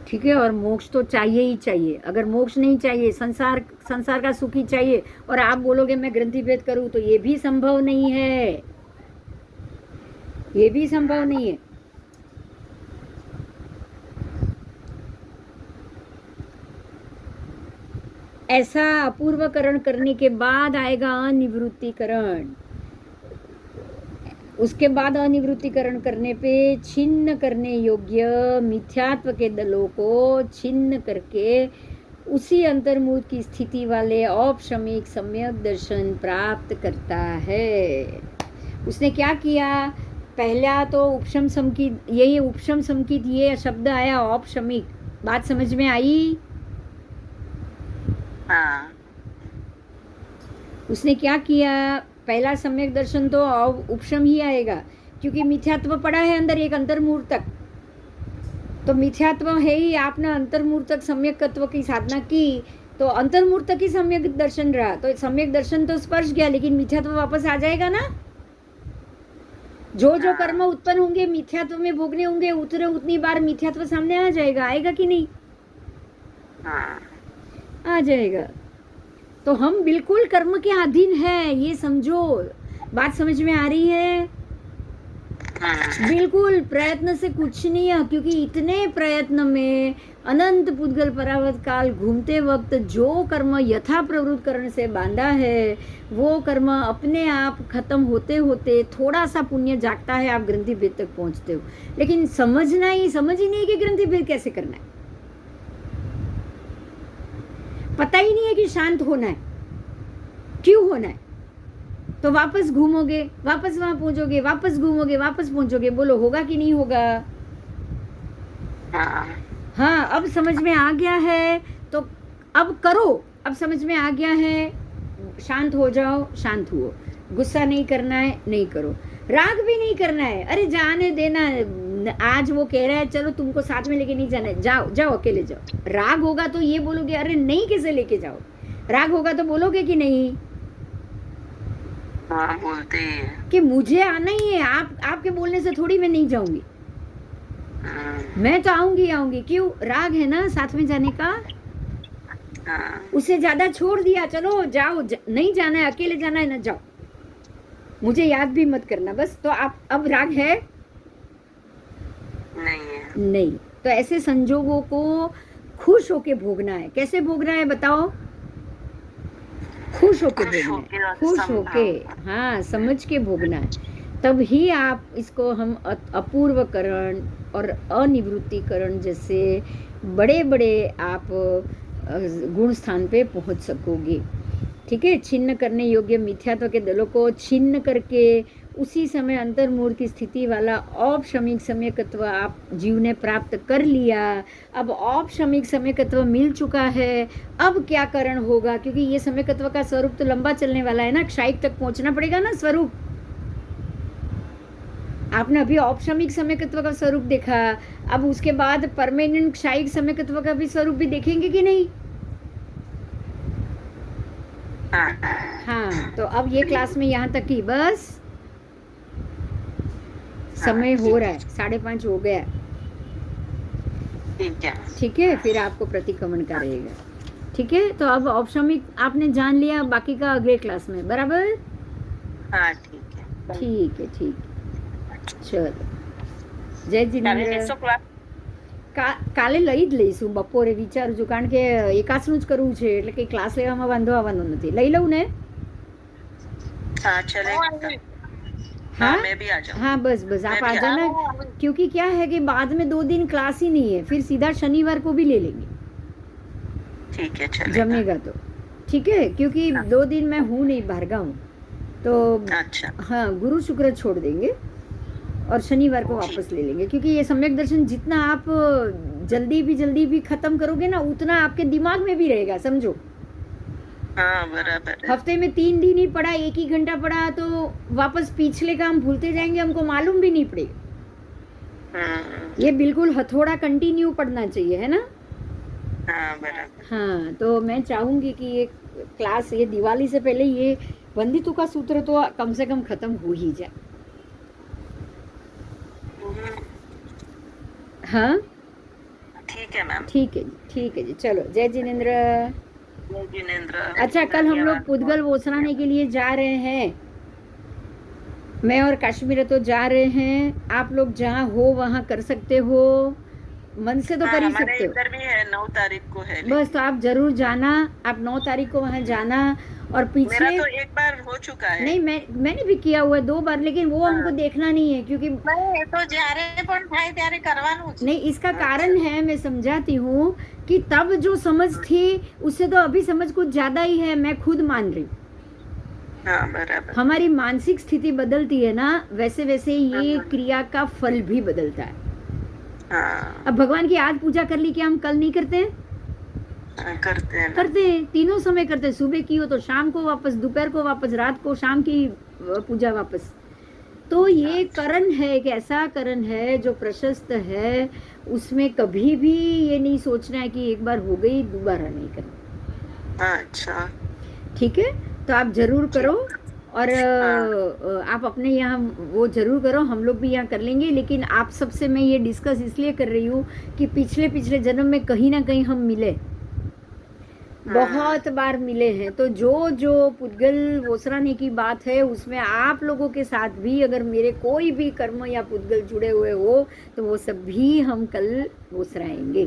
ठीक है। और मोक्ष तो चाहिए ही चाहिए। अगर मोक्ष नहीं चाहिए, संसार का सुख ही चाहिए और आप बोलोगे मैं ग्रंथि भेद करूं, तो ये भी संभव नहीं है, ये भी संभव नहीं है। ऐसा अपूर्वकरण करने के बाद आएगा अनिवृत्तिकरण। उसके बाद अनिवृत्तिकरण करने पे छिन्न करने योग्य मिथ्यात्व के दलों को छिन्न करके उसी अंतर्मुख की स्थिति वाले औपशमिक सम्यक दर्शन प्राप्त करता है। उसने क्या किया? पहला तो उपशम समकित, यही उपशम समकित ये शब्द आया औपशमिक, बात समझ में आई? हाँ। उसने क्या किया? पहला सम्यक दर्शन तो उपशम ही आएगा, क्योंकि मिथ्यात्व पड़ा है अंदर एक अंतर्मूर्त तक, तो मिथ्यात्व है ही। आपने अंतर्मूर्त तक सम्यकत्व की साधना की तो अंतर्मूर्त तक ही सम्यक दर्शन रहा, तो सम्यक दर्शन तो स्पर्श गया, लेकिन मिथ्यात्व वापस आ जाएगा ना। जो जो कर्म उत्पन्न होंगे मिथ्यात्व में भोगने होंगे, उतनी बार मिथ्यात्व सामने आ जाएगा, आएगा कि नहीं? आ जाएगा। तो हम बिल्कुल कर्म के अधीन हैं, ये समझो। बात समझ में आ रही है? बिल्कुल प्रयत्न से कुछ नहीं है, क्योंकि इतने प्रयत्न में अनंत पुद्गल परावत काल घूमते वक्त जो कर्म यथा प्रवृत्त करने से बांधा है, वो कर्म अपने आप खत्म होते होते थोड़ा सा पुण्य जागता है, आप ग्रंथि भेद तक पहुंचते हो। लेकिन समझ ही नहीं है कि ग्रंथि भेद कैसे करना है। पता ही नहीं है कि शांत होना है, क्यों होना है। तो वापस घूमोगे, वापस वहां पहुंचोगे, वापस घूमोगे, वापस पहुंचोगे। बोलो होगा कि नहीं होगा? हाँ, अब समझ में आ गया है तो अब करो। अब समझ में आ गया है, शांत हो जाओ, शांत हुओ। गुस्सा नहीं करना है, नहीं करो। राग भी नहीं करना है, अरे जाने देना। आज वो कह रहा है चलो तुमको साथ में लेके नहीं जाना है, जाओ जाओ अकेले जाओ। राग होगा तो ये बोलोगे अरे नहीं कैसे लेके जाओ। राग होगा तो बोलोगे कि नहीं? हाँ, बोलते ही है कि मुझे आना ही है, आपके बोलने से थोड़ी मैं नहीं जाऊंगी, मैं तो आऊंगी। क्यों? राग है ना साथ में जाने का। उसे ज्यादा छोड़ दिया, चलो जाओ, नहीं जाना है, अकेले जाना है ना, जाओ, मुझे याद भी मत करना बस। तो आप अब राग है? नहीं। तो ऐसे संजोगों को खुश होके भोगना है। कैसे भोगना है बताओ? खुश होके भोगना है, खुश होके, हाँ, समझ के भोगना है। तब ही आप इसको हम अपूर्वकरण और अनिवृत्तिकरण जैसे बड़े बड़े आप गुण स्थान पे पहुंच सकोगे। ठीक है। छिन्न करने योग्य मिथ्यात्व के दलों को छिन्न करके उसी समय अंतर्मूढ़ की स्थिति वाला औपशमिक सम्यकत्व आप जीव ने प्राप्त कर लिया। अब औपशमिक सम्यकत्व मिल चुका है, अब क्या करण होगा? क्योंकि ये सम्यकत्व का स्वरूप तो लंबा चलने वाला है ना, क्षायिक तक पहुंचना पड़ेगा ना स्वरूप। आपने अभी औपशमिक सम्यकत्व का स्वरूप देखा, अब उसके बाद परमानेंट क्षायिक सम्यकत्व का भी स्वरूप भी देखेंगे कि नहीं? हाँ, तो अब ये क्लास में यहाँ तक ही बस। समय हो रहा है, 5:30 हो गया। ठीक है, फिर आपको प्रतिक्रमण का रहेगा। ठीक है, तो अब औपशमिक आपने जान लिया, बाकी का अगले क्लास में, बराबर? हाँ, ठीक है। ठीक है। चलो, જય જીનેન્દ્ર। કાલે લઈ જ લઈશું, બપોરે વિચારું છું, કારણ કે એકાસનું જ કરવું છે, એટલે કે ક્લાસ લેવામાં વાંધો આવવાનો નથી। લઈ લઉં ને? हाँ, चलेगा। हाँ, मैं भी आ जाऊँ। हाँ, बस आप आ जाना, क्योंकि क्या है कि बाद में 2 दिन क्लास ही नहीं है, फिर सीधा शनिवार को भी ले लेंगे। ठीक है, चलेगा। जमेगा तो ठीक है, क्योंकि 2 दिन मैं हूँ नहीं, बाहरगांव हूँ, तो अच्छा। हाँ, गुरु शुक्र छोड़ देंगे और शनिवार को वापस ले लेंगे। क्योंकि ये सम्यक दर्शन जितना आप जल्दी भी खत्म करोगे ना, उतना आपके दिमाग में भी रहेगा, समझो। हाँ बराबर है। हफ्ते में 3 दिन ही पढ़ा, 1 ही घंटा पढ़ा तो वापस पिछले काम भूलते जाएंगे, हमको मालूम भी नहीं पड़ेगा। ये बिल्कुल हथौड़ा कंटिन्यू पढ़ना चाहिए, है ना? हाँ बराबर। हाँ, तो मैं चाहूंगी कि ये क्लास, ये दिवाली से पहले ये वंदितु का सूत्र तो कम से कम खत्म हो ही जाए। हाँ ठीक है मैम। ठीक है जी, ठीक है जी, चलो जय जिनेंद्र। जय जिनेंद्र। अच्छा, कल हम लोग पुद्गल वोसराने के लिए जा रहे हैं, मैं और काश्मीर तो जा रहे हैं। आप लोग जहाँ हो वहाँ कर सकते हो, मन से तो कर ही सकते हो। इधर भी है, 9 तारीख को है। बस तो आप जरूर जाना, आप 9 तारीख को वहाँ जाना। और पिछले मेरा तो एक बार हो चुका है। नहीं, मैंने भी किया हुआ है 2 बार, लेकिन वो हमको देखना नहीं है क्योंकि नहीं तो જ્યારે પણ થાય ત્યારે કરવાનું છે। नहीं, इसका कारण है, मैं समझाती हूँ कि तब जो समझ थी उससे तो अभी समझ कुछ ज्यादा ही है, मैं खुद मान रही हूँ। हाँ बराबर। हमारी मानसिक स्थिति बदलती है ना, वैसे वैसे ये क्रिया का फल भी बदलता है। हाँ। अब भगवान की आज पूजा कर ली, क्या हम कल नहीं करते हैं? करते हैं। करते हैं, तीनों समय करते हैं। सुबह की हो तो शाम को वापस, दोपहर को वापस, रात को शाम की पूजा वापस। तो ये करण है, एक ऐसा करण है जो प्रशस्त है, उसमें कभी भी ये नहीं सोचना है कि एक बार हो गई दोबारा नहीं करना। अच्छा ठीक है, तो आप जरूर करो। और आप अपने यहाँ वो जरूर करो, हम लोग भी यहाँ कर लेंगे। लेकिन आप सबसे मैं ये डिस्कस इसलिए कर रही हूँ कि पिछले जन्म में कहीं ना कहीं हम मिले, बहुत बार मिले हैं। तो जो पुद्गल वोसराने की बात है उसमें आप लोगों के साथ भी अगर मेरे कोई भी कर्म या पुद्गल जुड़े हुए हो तो वो सब भी हम कल वोसराएंगे,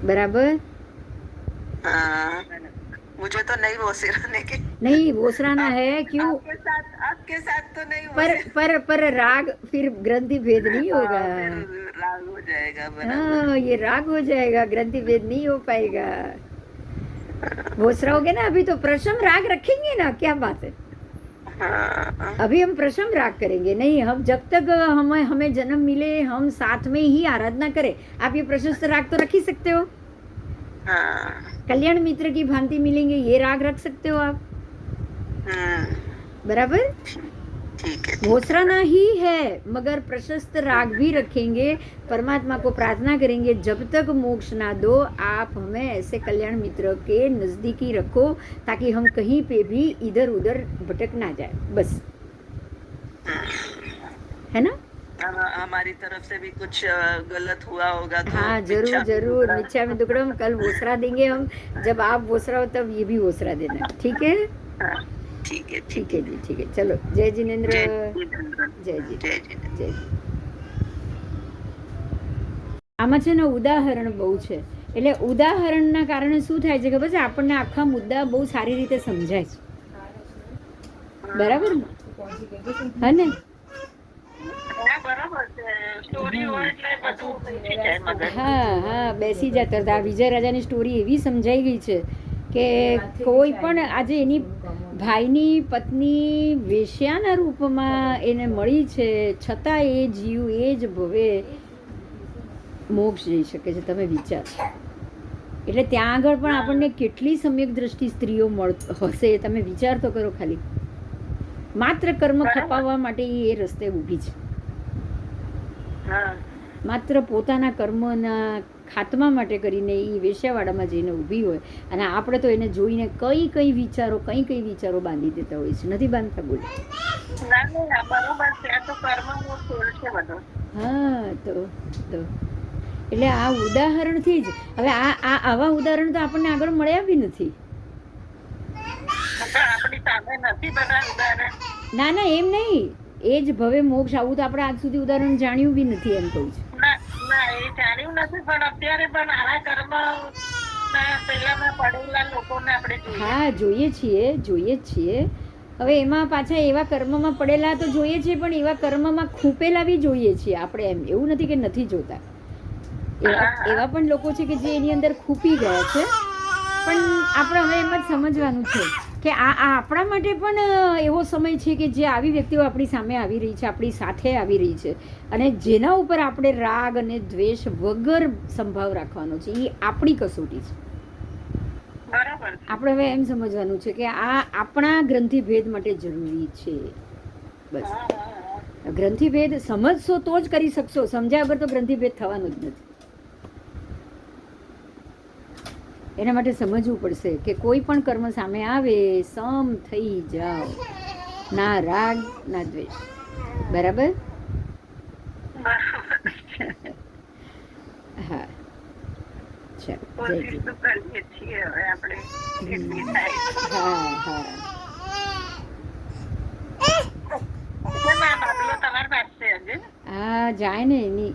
बराबर? मुझे तो नहीं वोसराने की, नहीं वोसराना है। क्यों? आपके साथ तो नहीं। पर राग फिर ग्रंथि भेद नहीं होगा। राग हो जाएगा। हाँ, ये राग हो जाएगा, ग्रंथि भेद नहीं हो पाएगा। वोसराओगे ना, अभी तो प्रशम राग रखेंगे ना, क्या बात है। अभी हम प्रशम राग करेंगे नहीं, हम जब तक हमें जन्म मिले हम साथ में ही आराधना करें। आप ये प्रशस्त राग तो रख ही सकते हो। कल्याण मित्र की भांति मिलेंगे, ये राग रख सकते हो आप, बराबर? ठीक है। वोसराना ही है मगर प्रशस्त राग भी रखेंगे, परमात्मा को प्रार्थना करेंगे जब तक मोक्ष ना दो आप हमें ऐसे कल्याण मित्र के नजदीक ही रखो, ताकि हम कहीं पे भी इधर उधर भटक ना जाए, बस, है ना? हमारी तरफ से भी कुछ गलत हुआ होगा तो हाँ जरूर मिच्छा में दुक्कड़म कल वोसरा देंगे हम। जब आप वोसराओ तब ये भी वोसरा देना, ठीक है? ठीक है जी, ठीक है। चलो जय जिनेंद्र। जय जी। આમાં છે ને ઉદાહરણ બહુ છે, એટલે ઉદાહરણના કારણે શું થાય છે ખબર છે, આપણને આખા મુદ્દા બહુ સારી રીતે સમજાય છે, બરાબર ને? હા ને? હા, બેસી જતા હતા। વિજય રાજાની સ્ટોરી એવી સમજાઈ ગઈ છે કે કોઈ પણ આજે એની ભાઈની પત્ની વેશ્યાના રૂપમાં એને મળી છે, છતાં એ જીવ એ જ ભવે મોક્ષ જઈ શકે છે, તમે વિચાર। એટલે ત્યાં આગળ પણ આપણને કેટલી સમ્યક દ્રષ્ટિ સ્ત્રીઓ હશે, તમે વિચાર તો કરો ખાલી। માત્ર કર્મ ખપાવવા માટે એ રસ્તે ઊભી છે, માત્ર પોતાના કર્મના ખાતમા માટે કરીને એ વેશ્યાવાડામાં જઈને ઊભી હોય, અને આપણે તો એને જોઈને કઈ વિચારો બાંધી દેતા હોય છે, નથી બાંધતા? બોલો। હા, તો એટલે આ ઉદાહરણથી જ, હવે આવા ઉદાહરણ તો આપણને આગળ મળ્યા બી નથી। ના એમ નહીં, એ જ ભવે મોક્ષ, આવું તો આપણે આજ સુધી ઉદાહરણ જાણ્યું બી નથી, એમ કહું છું। હા, જોઈએ જ છીએ। હવે એમાં પાછા એવા કર્મમાં પડેલા તો જોઈએ છીએ, પણ એવા કર્મમાં ખૂંપેલા બી જોઈએ છીએ આપણે, એમ એવું નથી કે નથી જોતા। એવા પણ લોકો છે કે જે એની અંદર ખૂંપી ગયા છે, પણ આપણે હવે એમ જ સમજવાનું છે કે આ આપણા માટે પણ એવો સમય છે કે જે આવી વ્યક્તિઓ આપણી સામે આવી રહી છે, આપણી સાથે આવી રહી છે, અને જેના ઉપર આપણે રાગ અને દ્વેષ વગર સંભાવ રાખવાનો છે, એ આપણી કસોટી છે। બરાબર છે. આપણે હવે એમ સમજવાનું છે કે આ આપણા ગ્રંથિભેદ માટે જરૂરી છે. બસ હા, હા, હા. ગ્રંથિભેદ સમજશો તો જ કરી શકશો, સમજ્યા વગર તો ગ્રંથિભેદ થવાનું જ નથી. એના માટે સમજવું પડશે કે કોઈ પણ કર્મ સામે આવે સમ થઈ જાઓ, ના રાગ ના દ્વેષ. બરાબર. બરાબર છે. હા, ચાલો, જય કોશિશ જય. તો કરીએ છીએ હવે આપણે જેટલી થાય. હા હા કેમ આ બાબલો તમારી પાસે છે હજી? આ જાય ને એની